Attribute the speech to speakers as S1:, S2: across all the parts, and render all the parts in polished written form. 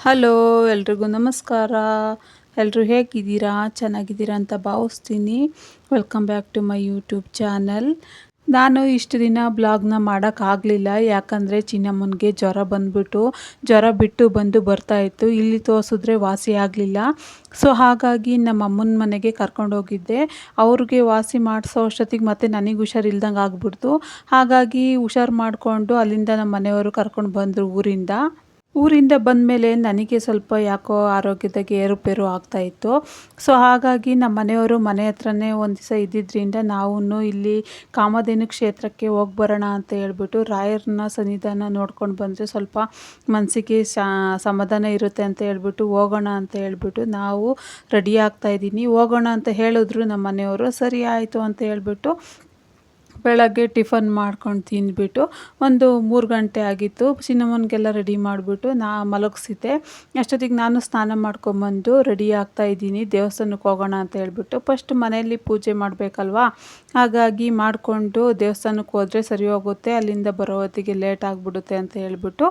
S1: Hello, ಎಲ್ರಿಗೂ ನಮಸ್ಕಾರ. ಎಲ್ಲರೂ ಹೇಗಿದ್ದೀರಾ? ಚೆನ್ನಾಗಿದ್ದೀರಾ ಅಂತ ಭಾವಿಸ್ತೀನಿ. Welcome back to my YouTube channel. ನಾನು ಇಷ್ಟು ದಿನ ಬ್ಲಾಗ್ನ ಮಾಡೋಕ್ಕಾಗಲಿಲ್ಲ. ಯಾಕಂದರೆ ಚಿನ್ನಮ್ಮನಿಗೆ ಜ್ವರ ಬಿಟ್ಟು ಬಂದು ಬರ್ತಾಯಿತ್ತು. ಇಲ್ಲಿ ತೋರಿಸಿದ್ರೆ ವಾಸಿ ಆಗಲಿಲ್ಲ. ಸೊ ಹಾಗಾಗಿ ನಮ್ಮ ಅಮ್ಮನ ಮನೆಗೆ ಕರ್ಕೊಂಡೋಗಿದ್ದೆ. ಅವ್ರಿಗೆ ವಾಸಿ ಮಾಡಿಸೋ ಅಷ್ಟೊತ್ತಿಗೆ ಮತ್ತೆ ನನಗೆ ಹುಷಾರಿಲ್ದಂಗೆ ಆಗ್ಬಿಡ್ತು. ಹಾಗಾಗಿ ಹುಷಾರು ಮಾಡಿಕೊಂಡು ಅಲ್ಲಿಂದ ನಮ್ಮ ಮನೆಯವರು ಕರ್ಕೊಂಡು ಬಂದರು ಊರಿಂದ ಬಂದಮೇಲೆ ನನಗೆ ಸ್ವಲ್ಪ ಯಾಕೋ ಆರೋಗ್ಯದಾಗೆ ಏರುಪೇರು ಆಗ್ತಾಯಿತ್ತು. ಸೊ ಹಾಗಾಗಿ ನಮ್ಮ ಮನೆಯವರು ಮನೆ ಹತ್ರನೇ ಒಂದು ದಿವಸ ಇದ್ದಿದ್ದರಿಂದ ನಾವು ಇಲ್ಲಿ ಕಾಮಧೇನು ಕ್ಷೇತ್ರಕ್ಕೆ ಹೋಗಿ ಬರೋಣ ಅಂತ ಹೇಳ್ಬಿಟ್ಟು ರಾಯರನ್ನ ಸನ್ನಿಧಾನ ನೋಡ್ಕೊಂಡು ಬಂದರೆ ಸ್ವಲ್ಪ ಮನಸ್ಸಿಗೆ ಸಮಾಧಾನ ಇರುತ್ತೆ ಅಂತ ಹೇಳ್ಬಿಟ್ಟು ಹೋಗೋಣ ಅಂತ ಹೇಳ್ಬಿಟ್ಟು ನಾವು ರೆಡಿ ಆಗ್ತಾಯಿದ್ದೀನಿ. ಹೋಗೋಣ ಅಂತ ಹೇಳಿದ್ರು ನಮ್ಮ ಮನೆಯವರು. ಸರಿ ಆಯಿತು ಅಂತ ಹೇಳ್ಬಿಟ್ಟು ಬೆಳಗ್ಗೆ ಟಿಫನ್ ಮಾಡ್ಕೊಂಡು ತಿಂದ್ಬಿಟ್ಟು ಒಂದು 3 ಗಂಟೆ ಆಗಿತ್ತು. ಚಿನ್ನಮ್ಮನಿಗೆಲ್ಲ ರೆಡಿ ಮಾಡಿಬಿಟ್ಟು ಮಲಗಿಸಿದ್ದೆ. ಅಷ್ಟೊತ್ತಿಗೆ ನಾನು ಸ್ನಾನ ಮಾಡ್ಕೊಂಬಂದು ರೆಡಿ ಆಗ್ತಾಯಿದ್ದೀನಿ. ದೇವಸ್ಥಾನಕ್ಕೆ ಹೋಗೋಣ ಅಂತ ಹೇಳ್ಬಿಟ್ಟು ಫಸ್ಟ್ ಮನೆಯಲ್ಲಿ ಪೂಜೆ ಮಾಡಬೇಕಲ್ವಾ, ಹಾಗಾಗಿ ಮಾಡಿಕೊಂಡು ದೇವಸ್ಥಾನಕ್ಕೆ ಹೋದರೆ ಸರಿ ಹೋಗುತ್ತೆ, ಅಲ್ಲಿಂದ ಬರೋ ಹೊತ್ತಿಗೆ ಲೇಟ್ ಆಗಿಬಿಡುತ್ತೆ ಅಂತ ಹೇಳ್ಬಿಟ್ಟು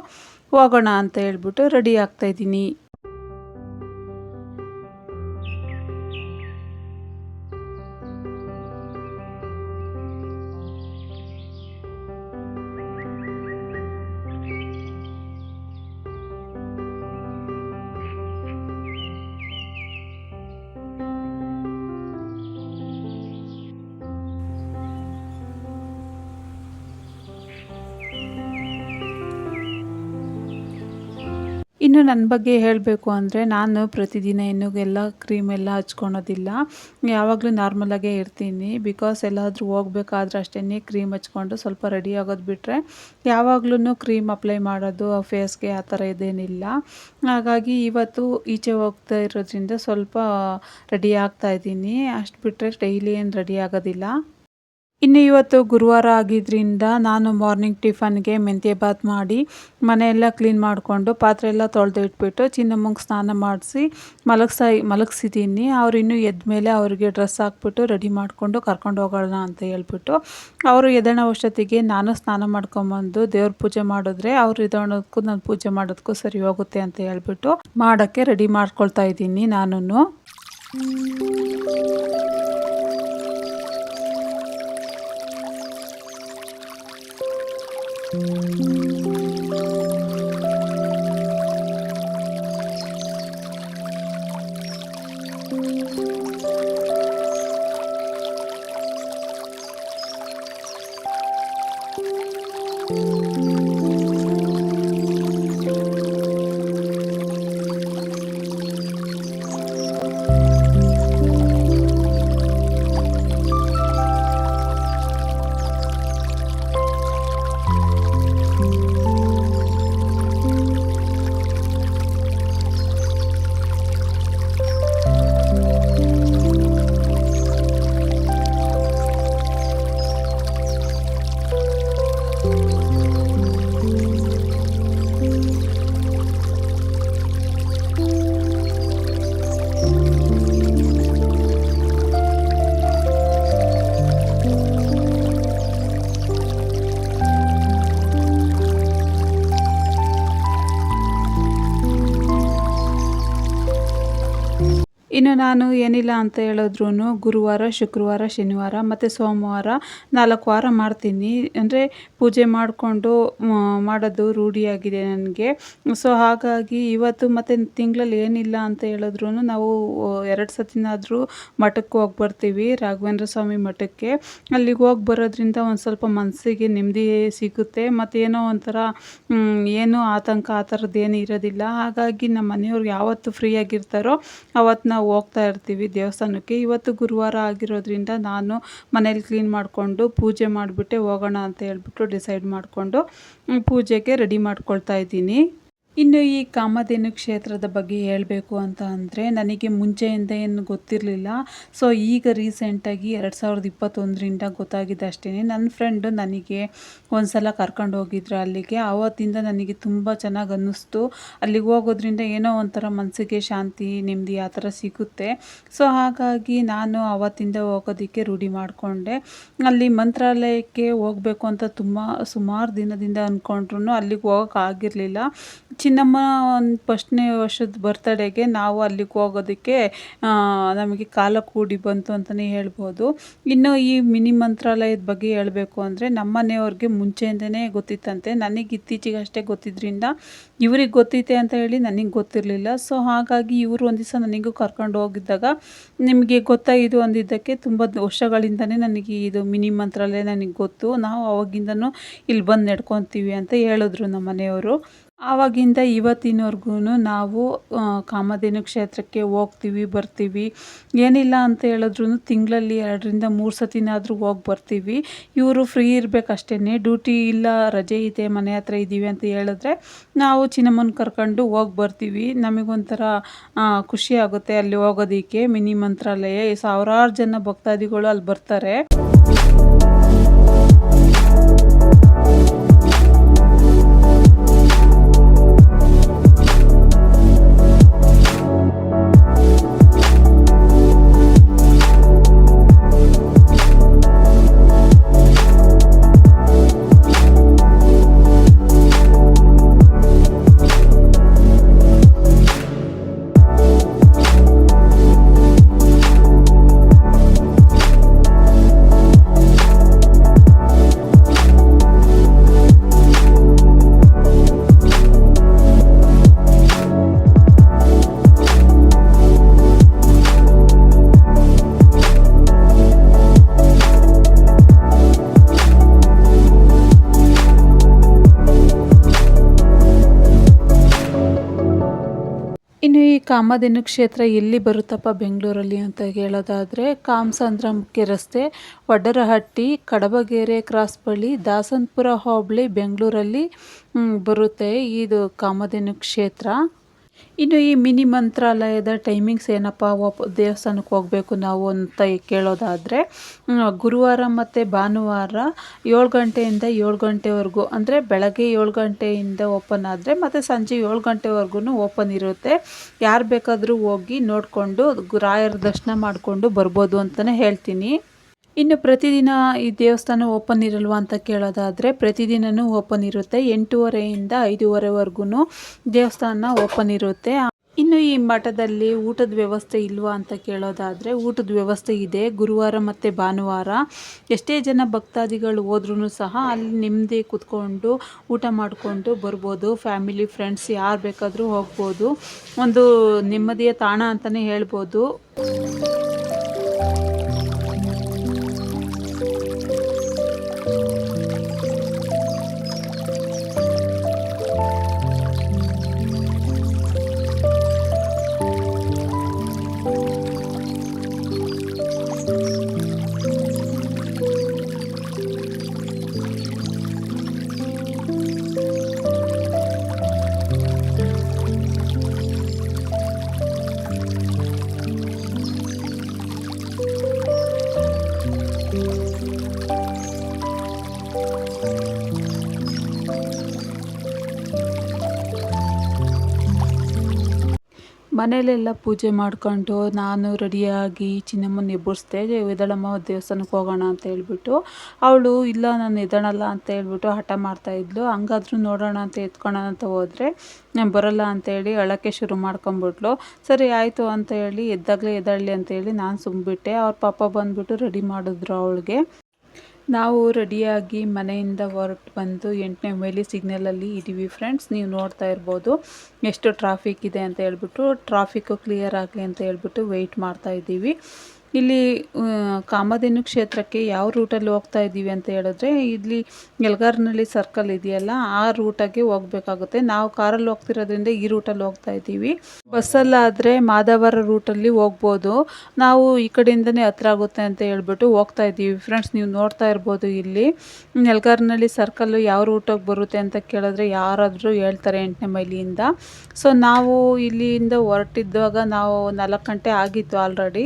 S1: ಹೋಗೋಣ ಅಂತ ಹೇಳ್ಬಿಟ್ಟು ರೆಡಿ ಆಗ್ತಾಯಿದ್ದೀನಿ. ಇನ್ನು ನನ್ನ ಬಗ್ಗೆ ಹೇಳಬೇಕು ಅಂದರೆ, ನಾನು ಪ್ರತಿದಿನ ಎಲ್ಲ ಕ್ರೀಮೆಲ್ಲ ಹಚ್ಕೊಳೋದಿಲ್ಲ. ಯಾವಾಗಲೂ ನಾರ್ಮಲಾಗೇ ಇರ್ತೀನಿ. ಬಿಕಾಸ್ ಎಲ್ಲಾದರೂ ಹೋಗ್ಬೇಕಾದ್ರೆ ಅಷ್ಟೇ ಕ್ರೀಮ್ ಹಚ್ಕೊಂಡು ಸ್ವಲ್ಪ ರೆಡಿ ಆಗೋದು ಬಿಟ್ಟರೆ ಯಾವಾಗ್ಲೂ ಕ್ರೀಮ್ ಅಪ್ಲೈ ಮಾಡೋದು ಫೇಸ್ಗೆ ಆ ಥರ ಇದೇನಿಲ್ಲ. ಹಾಗಾಗಿ ಇವತ್ತು ಈಚೆ ಹೋಗ್ತಾ ಇರೋದ್ರಿಂದ ಸ್ವಲ್ಪ ರೆಡಿ ಆಗ್ತಾಯಿದ್ದೀನಿ. ಅಷ್ಟು ಬಿಟ್ಟರೆ ಡೈಲಿ ಏನು ರೆಡಿ ಆಗೋದಿಲ್ಲ. ಇನ್ನು ಇವತ್ತು ಗುರುವಾರ ಆಗಿದ್ದರಿಂದ ನಾನು ಮಾರ್ನಿಂಗ್ ಟಿಫನ್ಗೆ ಮೆಂತ್ಯ ಬಾತ್ ಮಾಡಿ ಮನೆಯೆಲ್ಲ ಕ್ಲೀನ್ ಮಾಡಿಕೊಂಡು ಪಾತ್ರೆ ಎಲ್ಲ ತೊಳೆದು ಇಟ್ಬಿಟ್ಟು ಚಿನ್ನಮ್ಮಂಗೆ ಸ್ನಾನ ಮಾಡಿಸಿ ಮಲಗಿಸಿದ್ದೀನಿ. ಅವ್ರು ಇನ್ನೂ ಎದ್ದ ಮೇಲೆ ಅವ್ರಿಗೆ ಡ್ರೆಸ್ ಹಾಕ್ಬಿಟ್ಟು ರೆಡಿ ಮಾಡಿಕೊಂಡು ಕರ್ಕೊಂಡು ಹೋಗೋಣ ಅಂತ ಹೇಳ್ಬಿಟ್ಟು ಅವರು ಎದ್ದೇಳೋ ಅಷ್ಟೊತ್ತಿಗೆ ನಾನು ಸ್ನಾನ ಮಾಡ್ಕೊಂಬಂದು ದೇವ್ರ ಪೂಜೆ ಮಾಡಿದ್ರೆ ಅವ್ರು ಎದ್ದೇಳೋದಕ್ಕೂ ನಾನು ಪೂಜೆ ಮಾಡೋದಕ್ಕೂ ಸರಿ ಹೋಗುತ್ತೆ ಅಂತ ಹೇಳ್ಬಿಟ್ಟು ಮಾಡೋಕ್ಕೆ ರೆಡಿ ಮಾಡ್ಕೊಳ್ತಾ ಇದ್ದೀನಿ ನಾನು. ಇನ್ನು ನಾನು ಏನಿಲ್ಲ ಅಂತ ಹೇಳಿದ್ರೂ ಗುರುವಾರ, ಶುಕ್ರವಾರ, ಶನಿವಾರ ಮತ್ತು ಸೋಮವಾರ 4 ವಾರ ಮಾಡ್ತೀನಿ. ಅಂದರೆ ಪೂಜೆ ಮಾಡಿಕೊಂಡು ಮಾಡೋದು ರೂಢಿಯಾಗಿದೆ ನನಗೆ. ಸೊ ಹಾಗಾಗಿ ಇವತ್ತು ಮತ್ತು ತಿಂಗಳಲ್ಲಿ ಏನಿಲ್ಲ ಅಂತ ಹೇಳಿದ್ರೂ ನಾವು 2 ಸತಿನಾದರೂ ಮಠಕ್ಕೆ ಹೋಗಿ ಬರ್ತೀವಿ, ರಾಘವೇಂದ್ರ ಸ್ವಾಮಿ ಮಠಕ್ಕೆ. ಅಲ್ಲಿಗೆ ಹೋಗಿ ಬರೋದ್ರಿಂದ ಒಂದು ಸ್ವಲ್ಪ ಮನಸ್ಸಿಗೆ ನೆಮ್ಮದಿ ಸಿಗುತ್ತೆ ಮತ್ತು ಏನೋ ಒಂಥರ ಏನೂ ಆತಂಕ ಆ ಥರದ್ದೇನು ಇರೋದಿಲ್ಲ. ಹಾಗಾಗಿ ನಮ್ಮ ಮನೆಯವ್ರು ಯಾವತ್ತು ಫ್ರೀಯಾಗಿರ್ತಾರೋ ಅವತ್ತು ನಾವು ಹೋಗ್ತಾ ಇರ್ತೀವಿ ದೇವಸ್ಥಾನಕ್ಕೆ. ಇವತ್ತು ಗುರುವಾರ ಆಗಿರೋದ್ರಿಂದ ನಾನು ಮನೇಲಿ ಕ್ಲೀನ್ ಮಾಡಿಕೊಂಡು ಪೂಜೆ ಮಾಡಿಬಿಟ್ಟೆ ಹೋಗೋಣ ಅಂತ ಹೇಳ್ಬಿಟ್ಟು ಡಿಸೈಡ್ ಮಾಡಿಕೊಂಡು ಪೂಜೆಗೆ ರೆಡಿ ಮಾಡ್ಕೊಳ್ತಾ ಇದ್ದೀನಿ. ಇನ್ನು ಈ ಕಾಮಧೇನು ಕ್ಷೇತ್ರದ ಬಗ್ಗೆ ಹೇಳಬೇಕು ಅಂತ ಅಂದರೆ, ನನಗೆ ಮುಂಚೆಯಿಂದ ಏನು ಗೊತ್ತಿರಲಿಲ್ಲ. ಸೊ ಈಗ ರೀಸೆಂಟಾಗಿ 2021ರಿಂದ ಗೊತ್ತಾಗಿದೆ ಅಷ್ಟೇ. ನನ್ನ ಫ್ರೆಂಡು ನನಗೆ ಒಂದು ಸಲ ಕರ್ಕೊಂಡು ಹೋಗಿದ್ರು ಅಲ್ಲಿಗೆ. ಆವತ್ತಿಂದ ನನಗೆ ತುಂಬ ಚೆನ್ನಾಗಿ ಅನ್ನಿಸ್ತು. ಅಲ್ಲಿಗೆ ಹೋಗೋದ್ರಿಂದ ಏನೋ ಒಂಥರ ಮನಸ್ಸಿಗೆ ಶಾಂತಿ, ನೆಮ್ಮದಿ ಆ ಥರ ಸಿಗುತ್ತೆ. ಸೊ ಹಾಗಾಗಿ ನಾನು ಆವತ್ತಿಂದ ಹೋಗೋದಕ್ಕೆ ರೂಢಿ ಮಾಡಿಕೊಂಡೆ. ಅಲ್ಲಿ ಮಂತ್ರಾಲಯಕ್ಕೆ ಹೋಗಬೇಕು ಅಂತ ಸುಮಾರು ದಿನದಿಂದ ಅಂದ್ಕೊಂಡ್ರು ಅಲ್ಲಿಗೆ ಹೋಗೋಕ್ಕಾಗಿರಲಿಲ್ಲ. ಚಿನ್ನಮ್ಮ ಒಂದು ಫಸ್ಟ್ನೇ ವರ್ಷದ ಬರ್ತಡೇಗೆ ನಾವು ಅಲ್ಲಿಗೆ ಹೋಗೋದಕ್ಕೆ ನಮಗೆ ಕಾಲ ಕೂಡಿ ಬಂತು ಅಂತಲೇ ಹೇಳ್ಬೋದು. ಇನ್ನು ಈ ಮಿನಿ ಮಂತ್ರಾಲಯದ ಬಗ್ಗೆ ಹೇಳಬೇಕು ಅಂದರೆ ನಮ್ಮ ಮನೆಯವ್ರಿಗೆ ಮುಂಚೆಯಿಂದನೇ ಗೊತ್ತಿತ್ತಂತೆ. ನನಗೆ ಇತ್ತೀಚೆಗಷ್ಟೇ ಗೊತ್ತಿದ್ದರಿಂದ ಇವ್ರಿಗೆ ಗೊತ್ತೈತೆ ಅಂತ ಹೇಳಿ ನನಗೆ ಗೊತ್ತಿರಲಿಲ್ಲ. ಸೊ ಹಾಗಾಗಿ ಇವರು ಒಂದು ದಿವಸ ನನಗೂ ಕರ್ಕೊಂಡು ಹೋಗಿದ್ದಾಗ ನಿಮಗೆ ಗೊತ್ತಾಯಿತು ಅಂದಿದ್ದಕ್ಕೆ ತುಂಬ ವರ್ಷಗಳಿಂದನೇ ನನಗೆ ಇದು ಮಿನಿ ಮಂತ್ರಾಲಯ ನನಗೆ ಗೊತ್ತು, ನಾವು ಅವಾಗಿಂದನೂ ಇಲ್ಲಿ ಬಂದು ನಡ್ಕೊತೀವಿ ಅಂತ ಹೇಳಿದ್ರು ನಮ್ಮ ಮನೆಯವರು. ಆವಾಗಿಂದ ಇವತ್ತಿನವರೆಗೂ ನಾವು ಕಾಮಧೇನು ಕ್ಷೇತ್ರಕ್ಕೆ ಹೋಗ್ತೀವಿ ಬರ್ತೀವಿ. ಏನಿಲ್ಲ ಅಂತ ಹೇಳಿದ್ರು ತಿಂಗಳಲ್ಲಿ 2-3 ಸತಿನಾದರೂ ಹೋಗಿ ಬರ್ತೀವಿ. ಇವರು ಫ್ರೀ ಇರಬೇಕಷ್ಟೇ, ಡ್ಯೂಟಿ ಇಲ್ಲ ರಜೆ ಇದೆ ಮನೆ ಹತ್ರ ಇದ್ದೀವಿ ಅಂತ ಹೇಳಿದ್ರೆ ನಾವು ಚಿನ್ನಮ್ಮನ ಕರ್ಕೊಂಡು ಹೋಗಿ ಬರ್ತೀವಿ. ನಮಗೊಂಥರ ಖುಷಿ ಆಗುತ್ತೆ ಅಲ್ಲಿ ಹೋಗೋದಕ್ಕೆ. ಮಿನಿ ಮಂತ್ರಾಲಯ ಸಾವಿರಾರು ಜನ ಭಕ್ತಾದಿಗಳು ಅಲ್ಲಿ ಬರ್ತಾರೆ. ಇನ್ನು ಈ ಕಾಮಧೇನು ಕ್ಷೇತ್ರ ಎಲ್ಲಿ ಬರುತ್ತಪ್ಪ ಬೆಂಗಳೂರಲ್ಲಿ ಅಂತ ಹೇಳೋದಾದರೆ, ಕಾಮಸಂದ್ರ ಮುಖ್ಯ ರಸ್ತೆ, ವಡ್ಡರಹಟ್ಟಿ, ಕಡಬಗೆರೆ ಕ್ರಾಸ್ ಬಳಿ, ದಾಸನಪುರ ಹೋಬಳಿ, ಬೆಂಗಳೂರಲ್ಲಿ ಬರುತ್ತೆ ಇದು ಕಾಮಧೇನು ಕ್ಷೇತ್ರ. ಇನ್ನು ಈ ಮಿನಿ ಮಂತ್ರಾಲಯದ ಟೈಮಿಂಗ್ಸ್ ಏನಪ್ಪ, ದೇವಸ್ಥಾನಕ್ಕೆ ಹೋಗಬೇಕು ನಾವು ಅಂತ ಕೇಳೋದಾದರೆ, ಗುರುವಾರ ಮತ್ತು ಭಾನುವಾರ 7 ಗಂಟೆಯಿಂದ 7 ಗಂಟೆವರೆಗೂ, ಅಂದರೆ ಬೆಳಗ್ಗೆ 7 ಗಂಟೆಯಿಂದ ಓಪನ್ ಆದರೆ ಮತ್ತು ಸಂಜೆ 7 ಗಂಟೆವರೆಗೂ ಓಪನ್ ಇರುತ್ತೆ. ಯಾರು ಬೇಕಾದರೂ ಹೋಗಿ ನೋಡಿಕೊಂಡು ರಾಯರ ದರ್ಶನ ಮಾಡಿಕೊಂಡು ಬರ್ಬೋದು ಅಂತಲೇ ಹೇಳ್ತೀನಿ. ಇನ್ನು ಪ್ರತಿದಿನ ಈ ದೇವಸ್ಥಾನ ಓಪನ್ ಇರಲ್ವಾ ಅಂತ ಕೇಳೋದಾದರೆ, ಪ್ರತಿದಿನವೂ ಓಪನ್ ಇರುತ್ತೆ. 8:30ಯಿಂದ 5:30ವರೆಗೂ ದೇವಸ್ಥಾನ ಓಪನ್ ಇರುತ್ತೆ. ಇನ್ನು ಈ ಮಠದಲ್ಲಿ ಊಟದ ವ್ಯವಸ್ಥೆ ಇಲ್ವಾ ಅಂತ ಕೇಳೋದಾದರೆ, ಊಟದ ವ್ಯವಸ್ಥೆ ಇದೆ. ಗುರುವಾರ ಮತ್ತು ಭಾನುವಾರ ಎಷ್ಟೇ ಜನ ಭಕ್ತಾದಿಗಳು ಹೋದ್ರೂ ಸಹ ಅಲ್ಲಿ ನೆಮ್ಮದಿ ಕೂತ್ಕೊಂಡು ಊಟ ಮಾಡಿಕೊಂಡು ಬರ್ಬೋದು. ಫ್ಯಾಮಿಲಿ ಫ್ರೆಂಡ್ಸ್ ಯಾರು ಬೇಕಾದರೂ ಹೋಗ್ಬೋದು. ಒಂದು ನೆಮ್ಮದಿಯ ತಾಣ ಅಂತಲೇ ಹೇಳ್ಬೋದು. ಮನೆಯಲ್ಲೆಲ್ಲ ಪೂಜೆ ಮಾಡ್ಕೊಂಡು ನಾನು ರೆಡಿಯಾಗಿ ಚಿನ್ನಮ್ಮನ ಎಬ್ಬರಿಸ್ದೆ. ಎದ್ದೇಳಮ್ಮ ದೇವಸ್ಥಾನಕ್ಕೆ ಹೋಗೋಣ ಅಂತ ಹೇಳ್ಬಿಟ್ಟು. ಅವಳು ಇಲ್ಲ ನಾನು ಎದ್ದೇಳಲ್ಲ ಅಂತ ಹೇಳ್ಬಿಟ್ಟು ಹಠ ಮಾಡ್ತಾಯಿದ್ಲು. ಹಂಗಾದ್ರೂ ನೋಡೋಣ ಅಂತ ಎತ್ಕೊಳ್ಳೋಣ ಅಂತ ಹೋದರೆ ನಾನು ಬರೋಲ್ಲ ಅಂತೇಳಿ ಅಳೋಕ್ಕೆ ಶುರು ಮಾಡ್ಕೊಂಬಿಟ್ಲು. ಸರಿ ಆಯಿತು ಅಂತ ಹೇಳಿ ಎದ್ದಾಗಲೇ ಎದ್ದೇಳಲಿ ಅಂತೇಳಿ ನಾನು ಸುಮ್ಬಿಟ್ಟೆ. ಅವ್ರ ಪಾಪ ಬಂದುಬಿಟ್ಟು ರೆಡಿ ಮಾಡಿದ್ರು ಅವಳಿಗೆ. ನಾವು ರೆಡಿಯಾಗಿ ಮನೆಯಿಂದ ಹೊರಟು ಬಂದು 8ನೇ ಮೈಲಿ ಸಿಗ್ನಲಲ್ಲಿ ಇದ್ದೀವಿ ಫ್ರೆಂಡ್ಸ್. ನೀವು ನೋಡ್ತಾ ಇರ್ಬೋದು ಎಷ್ಟು ಟ್ರಾಫಿಕ್ ಇದೆ ಅಂತ ಹೇಳ್ಬಿಟ್ಟು. ಟ್ರಾಫಿಕ್ಕು ಕ್ಲಿಯರ್ ಆಗಲಿ ಅಂತ ಹೇಳ್ಬಿಟ್ಟು ವೆಯ್ಟ್ ಮಾಡ್ತಾ ಇದ್ದೀವಿ. ಇಲ್ಲಿ ಕಾಮಧೇನು ಕ್ಷೇತ್ರಕ್ಕೆ ಯಾವ ರೂಟಲ್ಲಿ ಹೋಗ್ತಾ ಇದ್ದೀವಿ ಅಂತ ಹೇಳಿದ್ರೆ, ಇಲ್ಲಿ ಯಲಗಾರನಹಳ್ಳಿ ಸರ್ಕಲ್ ಇದೆಯಲ್ಲ ಆ ರೂಟಾಗೆ ಹೋಗಬೇಕಾಗುತ್ತೆ. ನಾವು ಕಾರಲ್ಲಿ ಹೋಗ್ತಿರೋದ್ರಿಂದ ಈ ರೂಟಲ್ಲಿ ಹೋಗ್ತಾ ಇದ್ದೀವಿ. ಬಸ್ಸಲ್ಲಾದರೆ ಮಾದವರ ರೂಟಲ್ಲಿ ಹೋಗ್ಬೋದು. ನಾವು ಈ ಕಡೆಯಿಂದನೇ ಹತ್ರ ಆಗುತ್ತೆ ಅಂತ ಹೇಳ್ಬಿಟ್ಟು ಹೋಗ್ತಾ ಇದ್ದೀವಿ ಫ್ರೆಂಡ್ಸ್. ನೀವು ನೋಡ್ತಾ ಇರ್ಬೋದು ಇಲ್ಲಿ ಯಲಗಾರನಹಳ್ಳಿ ಸರ್ಕಲ್ಲು ಯಾವ ರೂಟಾಗಿ ಬರುತ್ತೆ ಅಂತ ಕೇಳಿದ್ರೆ ಯಾರಾದರೂ ಹೇಳ್ತಾರೆ 8ನೇ ಮೈಲಿಯಿಂದ. ಸೊ ನಾವು ಇಲ್ಲಿಂದ ಹೊರಟಿದ್ದಾಗ ನಾವು 4 ಗಂಟೆ ಆಗಿತ್ತು ಆಲ್ರೆಡಿ.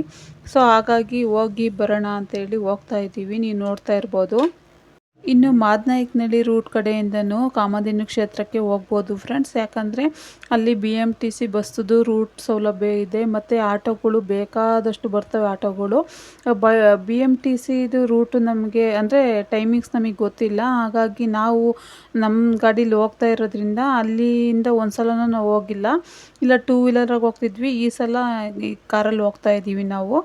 S1: ಸೊ ಹಾಗಾಗಿ ಹೋಗಿ ಬರೋಣ ಅಂತೇಳಿ ಹೋಗ್ತಾ ಇದ್ದೀವಿ. ನೀವು ನೋಡ್ತಾ ಇರ್ಬೋದು. ಇನ್ನು ಮಾದನಾಯಕನಹಳ್ಳಿ ರೂಟ್ ಕಡೆಯಿಂದನೂ ಕಾಮಧೇನು ಕ್ಷೇತ್ರಕ್ಕೆ ಹೋಗ್ಬೋದು ಫ್ರೆಂಡ್ಸ್. ಯಾಕಂದರೆ ಅಲ್ಲಿ BMTC ಬಸ್ಸದು ರೂಟ್ ಸೌಲಭ್ಯ ಇದೆ ಮತ್ತು ಆಟೋಗಳು ಬೇಕಾದಷ್ಟು ಬರ್ತವೆ ಆಟೋಗಳು. BMTCದು ರೂಟು ನಮಗೆ ಅಂದರೆ ಟೈಮಿಂಗ್ಸ್ ನಮಗೆ ಗೊತ್ತಿಲ್ಲ. ಹಾಗಾಗಿ ನಾವು ನಮ್ಮ ಗಾಡೀಲಿ ಹೋಗ್ತಾ ಇರೋದ್ರಿಂದ ಅಲ್ಲಿಂದ ಒಂದು ಸಲನೂ ನಾವು ಹೋಗಿಲ್ಲ. ಇಲ್ಲ ಟೂ ವೀಲರಾಗಿ ಹೋಗ್ತಿದ್ವಿ, ಈ ಸಲ ಈ ಕಾರಲ್ಲಿ ಹೋಗ್ತಾ ಇದ್ದೀವಿ ನಾವು.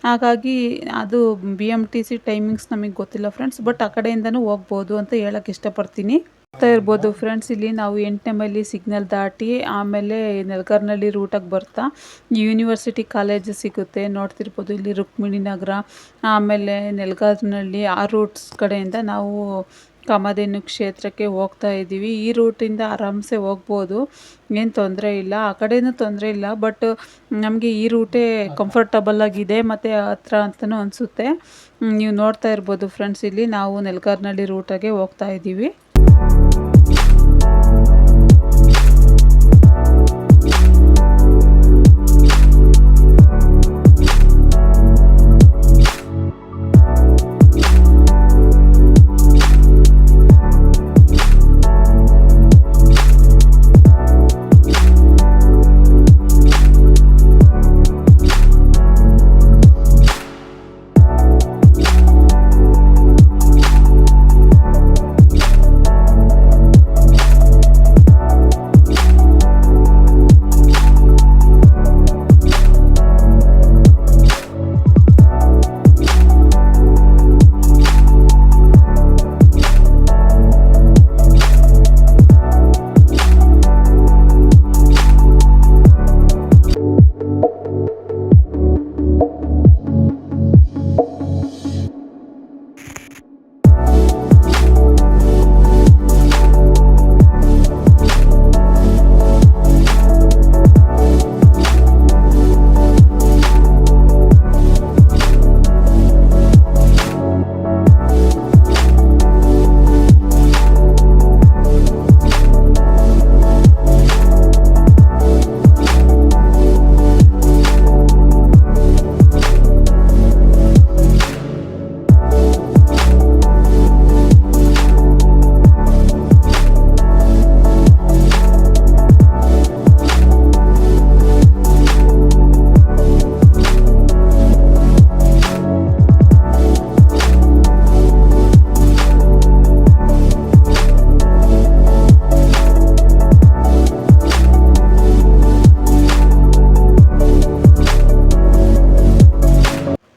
S1: ಹಾಗಾಗಿ ಅದು BMTC ಟೈಮಿಂಗ್ಸ್ ನಮಗೆ ಗೊತ್ತಿಲ್ಲ ಫ್ರೆಂಡ್ಸ್. ಬಟ್ ಆ ಕಡೆಯಿಂದನೂ ಹೋಗ್ಬೋದು ಅಂತ ಹೇಳಕ್ಕೆ ಇಷ್ಟಪಡ್ತೀನಿ. ಹೋಗ್ತಾ ಇರ್ಬೋದು ಫ್ರೆಂಡ್ಸ್. ಇಲ್ಲಿ ನಾವು 8ನೇ ಮೈಲಿ ಸಿಗ್ನಲ್ ದಾಟಿ ಆಮೇಲೆ ನೆಲಗರ್ನಹಳ್ಳಿ ರೂಟಾಗಿ ಬರ್ತಾ ಯೂನಿವರ್ಸಿಟಿ ಕಾಲೇಜ್ ಸಿಗುತ್ತೆ, ನೋಡ್ತಿರ್ಬೋದು. ಇಲ್ಲಿ ರುಕ್ಮಿಣಿ ನಗರ ಆಮೇಲೆ ನೆಲಗರ್ನಹಳ್ಳಿ ಆ ರೂಟ್ಸ್ ಕಡೆಯಿಂದ ನಾವು ಕಾಮಧೇನು ಕ್ಷೇತ್ರಕ್ಕೆ ಹೋಗ್ತಾ ಇದ್ದೀವಿ. ಈ ರೂಟಿಂದ ಆರಾಮ್ಸೆ ಹೋಗ್ಬೋದು, ಏನು ತೊಂದರೆ ಇಲ್ಲ. ಆ ಕಡೆಯೂ ತೊಂದರೆ ಇಲ್ಲ, ಬಟ್ ನಮಗೆ ಈ ರೂಟೇ ಕಂಫರ್ಟಬಲ್ ಆಗಿದೆ ಮತ್ತು ಹತ್ರ ಅಂತಲೂ ಅನಿಸುತ್ತೆ. ನೀವು ನೋಡ್ತಾ ಇರ್ಬೋದು ಫ್ರೆಂಡ್ಸ್, ಇಲ್ಲಿ ನಾವು ನೆಲಗರ್ನಹಳ್ಳಿ ರೂಟಾಗೆ ಹೋಗ್ತಾ ಇದ್ದೀವಿ.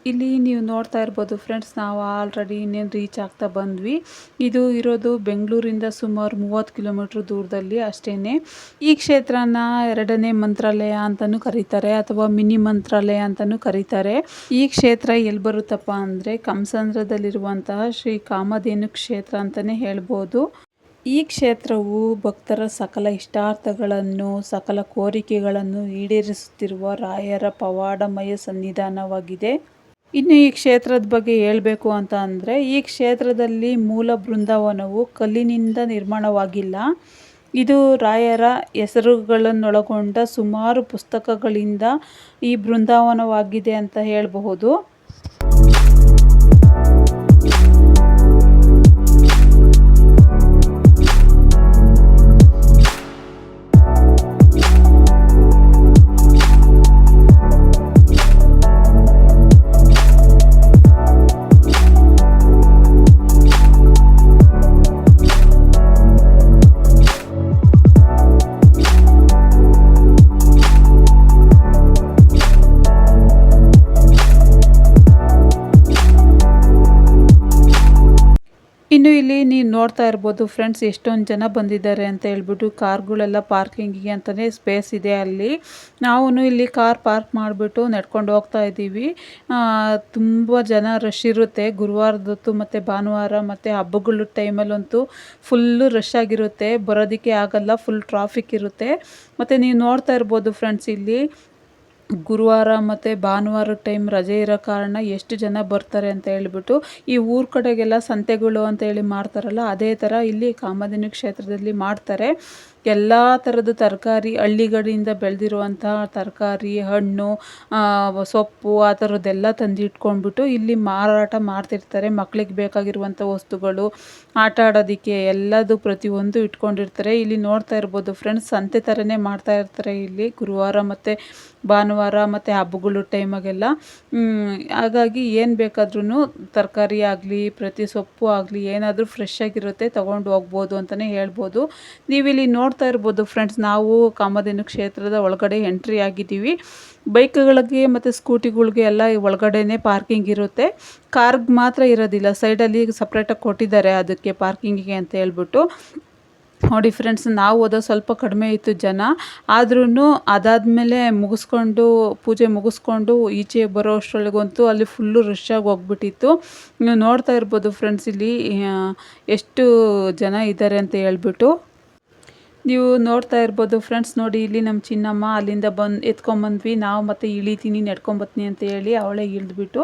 S1: ಇಲ್ಲಿ ನೀವು ನೋಡ್ತಾ ಇರ್ಬೋದು ಫ್ರೆಂಡ್ಸ್, ನಾವು ಆಲ್ರೆಡಿ ಇನ್ನೇನು ರೀಚ್ ಆಗ್ತಾ ಬಂದ್ವಿ. ಇದು ಇರೋದು ಬೆಂಗಳೂರಿಂದ ಸುಮಾರು 30 ಕಿಲೋಮೀಟ್ರ್ ದೂರದಲ್ಲಿ ಅಷ್ಟೇ. ಈ ಕ್ಷೇತ್ರನ 2ನೇ ಮಂತ್ರಾಲಯ ಅಂತಲೂ ಕರೀತಾರೆ ಅಥವಾ ಮಿನಿ ಮಂತ್ರಾಲಯ ಅಂತಲೂ ಕರೀತಾರೆ. ಈ ಕ್ಷೇತ್ರ ಎಲ್ಲಿ ಬರುತ್ತಪ್ಪ ಅಂದರೆ ಕಂಸಂದ್ರದಲ್ಲಿರುವಂತಹ ಶ್ರೀ ಕಾಮಧೇನು ಕ್ಷೇತ್ರ ಅಂತಲೇ ಹೇಳ್ಬೋದು. ಈ ಕ್ಷೇತ್ರವು ಭಕ್ತರ ಸಕಲ ಇಷ್ಟಾರ್ಥಗಳನ್ನು ಸಕಲ ಕೋರಿಕೆಗಳನ್ನು ಈಡೇರಿಸುತ್ತಿರುವ ರಾಯರ ಪವಾಡಮಯ ಸನ್ನಿಧಾನವಾಗಿದೆ. ಇನ್ನು ಈ ಕ್ಷೇತ್ರದ ಬಗ್ಗೆ ಹೇಳಬೇಕು ಅಂತ ಅಂದರೆ, ಈ ಕ್ಷೇತ್ರದಲ್ಲಿ ಮೂಲ ಬೃಂದಾವನವು ಕಲ್ಲಿನಿಂದ ನಿರ್ಮಾಣವಾಗಿಲ್ಲ. ಇದು ರಾಯರ ಹೆಸರುಗಳನ್ನೊಳಗೊಂಡ ಸುಮಾರು ಪುಸ್ತಕಗಳಿಂದ ಈ ಬೃಂದಾವನವಾಗಿದೆ ಅಂತ ಹೇಳಬಹುದು. ಇನ್ನು ಇಲ್ಲಿ ನೀವು ನೋಡ್ತಾ ಇರ್ಬೋದು ಫ್ರೆಂಡ್ಸ್, ಎಷ್ಟೊಂದು ಜನ ಬಂದಿದ್ದಾರೆ ಅಂತ ಹೇಳ್ಬಿಟ್ಟು. ಕಾರ್ಗಳೆಲ್ಲ ಪಾರ್ಕಿಂಗಿಗೆ ಅಂತಲೇ ಸ್ಪೇಸ್ ಇದೆ ಅಲ್ಲಿ. ನಾವು ಇಲ್ಲಿ ಕಾರ್ ಪಾರ್ಕ್ ಮಾಡಿಬಿಟ್ಟು ನಡ್ಕೊಂಡು ಹೋಗ್ತಾ ಇದ್ದೀವಿ. ತುಂಬ ಜನ ರಶ್ ಇರುತ್ತೆ ಗುರುವಾರದೊತ್ತು ಮತ್ತು ಭಾನುವಾರ ಮತ್ತು ಹಬ್ಬಗಳ ಟೈಮಲ್ಲಂತೂ ಫುಲ್ಲು ರಶ್ ಆಗಿರುತ್ತೆ, ಬರೋದಕ್ಕೆ ಆಗಲ್ಲ, ಫುಲ್ ಟ್ರಾಫಿಕ್ ಇರುತ್ತೆ. ಮತ್ತು ನೀವು ನೋಡ್ತಾ ಇರ್ಬೋದು ಫ್ರೆಂಡ್ಸ್, ಇಲ್ಲಿ ಗುರುವಾರ ಮತ್ತು ಭಾನುವಾರ ಟೈಮ್ ರಜೆ ಇರೋ ಕಾರಣ ಎಷ್ಟು ಜನ ಬರ್ತಾರೆ ಅಂತ ಹೇಳ್ಬಿಟ್ಟು. ಈ ಊರ ಕಡೆಗೆಲ್ಲ ಸಂತೆಗಳು ಅಂತ ಹೇಳಿ ಮಾಡ್ತಾರಲ್ಲ, ಅದೇ ಥರ ಇಲ್ಲಿ ಕಾಮಧೇನು ಕ್ಷೇತ್ರದಲ್ಲಿ ಮಾಡ್ತಾರೆ. ಎಲ್ಲ ಥರದ ತರಕಾರಿ, ಹಳ್ಳಿಗಳಿಂದ ಬೆಳೆದಿರುವಂತಹ ತರಕಾರಿ, ಹಣ್ಣು, ಸೊಪ್ಪು ಆ ಥರದ್ದೆಲ್ಲ ತಂದಿಟ್ಕೊಂಡ್ಬಿಟ್ಟು ಇಲ್ಲಿ ಮಾರಾಟ ಮಾಡ್ತಿರ್ತಾರೆ. ಮಕ್ಳಿಗೆ ಬೇಕಾಗಿರುವಂಥ ವಸ್ತುಗಳು, ಆಟ ಆಡೋದಕ್ಕೆ ಎಲ್ಲದು ಪ್ರತಿಯೊಂದು ಇಟ್ಕೊಂಡಿರ್ತಾರೆ. ಇಲ್ಲಿ ನೋಡ್ತಾ ಇರ್ಬೋದು ಫ್ರೆಂಡ್ಸ್, ಸಂತೆ ಥರನೇ ಮಾಡ್ತಾ ಇರ್ತಾರೆ ಇಲ್ಲಿ ಗುರುವಾರ ಮತ್ತು ಭಾನುವಾರ ಮತ್ತು ಹಬ್ಬಗಳು ಟೈಮಾಗೆಲ್ಲ. ಹಾಗಾಗಿ ಏನು ಬೇಕಾದ್ರೂ ತರಕಾರಿ ಆಗಲಿ, ಪ್ರತಿ ಸೊಪ್ಪು ಆಗಲಿ, ಏನಾದರೂ ಫ್ರೆಶ್ ಆಗಿರುತ್ತೆ, ತೊಗೊಂಡು ಹೋಗ್ಬೋದು ಅಂತಲೇ ಹೇಳ್ಬೋದು. ನೀವಿಲ್ಲಿ ನೋಡ್ತಾ ಇರ್ಬೋದು ಫ್ರೆಂಡ್ಸ್, ನಾವು ಕಾಮಧೇನು ಕ್ಷೇತ್ರದ ಒಳಗಡೆ ಎಂಟ್ರಿ ಆಗಿದ್ದೀವಿ. ಬೈಕ್ಗಳಿಗೆ ಮತ್ತು ಸ್ಕೂಟಿಗಳಿಗೆ ಎಲ್ಲ ಒಳಗಡೆನೇ ಪಾರ್ಕಿಂಗ್ ಇರುತ್ತೆ. ಕಾರ್ಗೆ ಮಾತ್ರ ಇರೋದಿಲ್ಲ, ಸೈಡಲ್ಲಿ ಸಪ್ರೇಟಾಗಿ ಕೊಟ್ಟಿದ್ದಾರೆ ಅದಕ್ಕೆ ಪಾರ್ಕಿಂಗಿಗೆ ಅಂತ ಹೇಳ್ಬಿಟ್ಟು. ನೋಡಿ ಫ್ರೆಂಡ್ಸ್, ನಾವು ಹೋದ ಸ್ವಲ್ಪ ಕಡಿಮೆ ಇತ್ತು ಜನ, ಆದ್ರೂ ಅದಾದಮೇಲೆ ಮುಗಿಸ್ಕೊಂಡು ಪೂಜೆ ಮುಗಿಸ್ಕೊಂಡು ಈಚೆ ಬರೋ ಅಷ್ಟರೊಳಗಂತೂ ಅಲ್ಲಿ ಫುಲ್ಲು ರಶ್ಶಾಗಿ ಹೋಗ್ಬಿಟ್ಟಿತ್ತು. ನೀವು ನೋಡ್ತಾ ಇರ್ಬೋದು ಫ್ರೆಂಡ್ಸ್, ಇಲ್ಲಿ ಎಷ್ಟು ಜನ ಇದ್ದಾರೆ ಅಂತ ಹೇಳ್ಬಿಟ್ಟು. ನೀವು ನೋಡ್ತಾ ಇರ್ಬೋದು ಫ್ರೆಂಡ್ಸ್, ನೋಡಿ ಇಲ್ಲಿ ನಮ್ಮ ಚಿನ್ನಮ್ಮ ಅಲ್ಲಿಂದ ಎತ್ಕೊಂಬಂದ್ವಿ ನಾವು, ಮತ್ತು ಇಳಿತೀನಿ ನಡ್ಕೊಂಬತ್ತೀನಿ ಅಂತ ಹೇಳಿ ಅವಳೇ ಇಳಿದ್ಬಿಟ್ಟು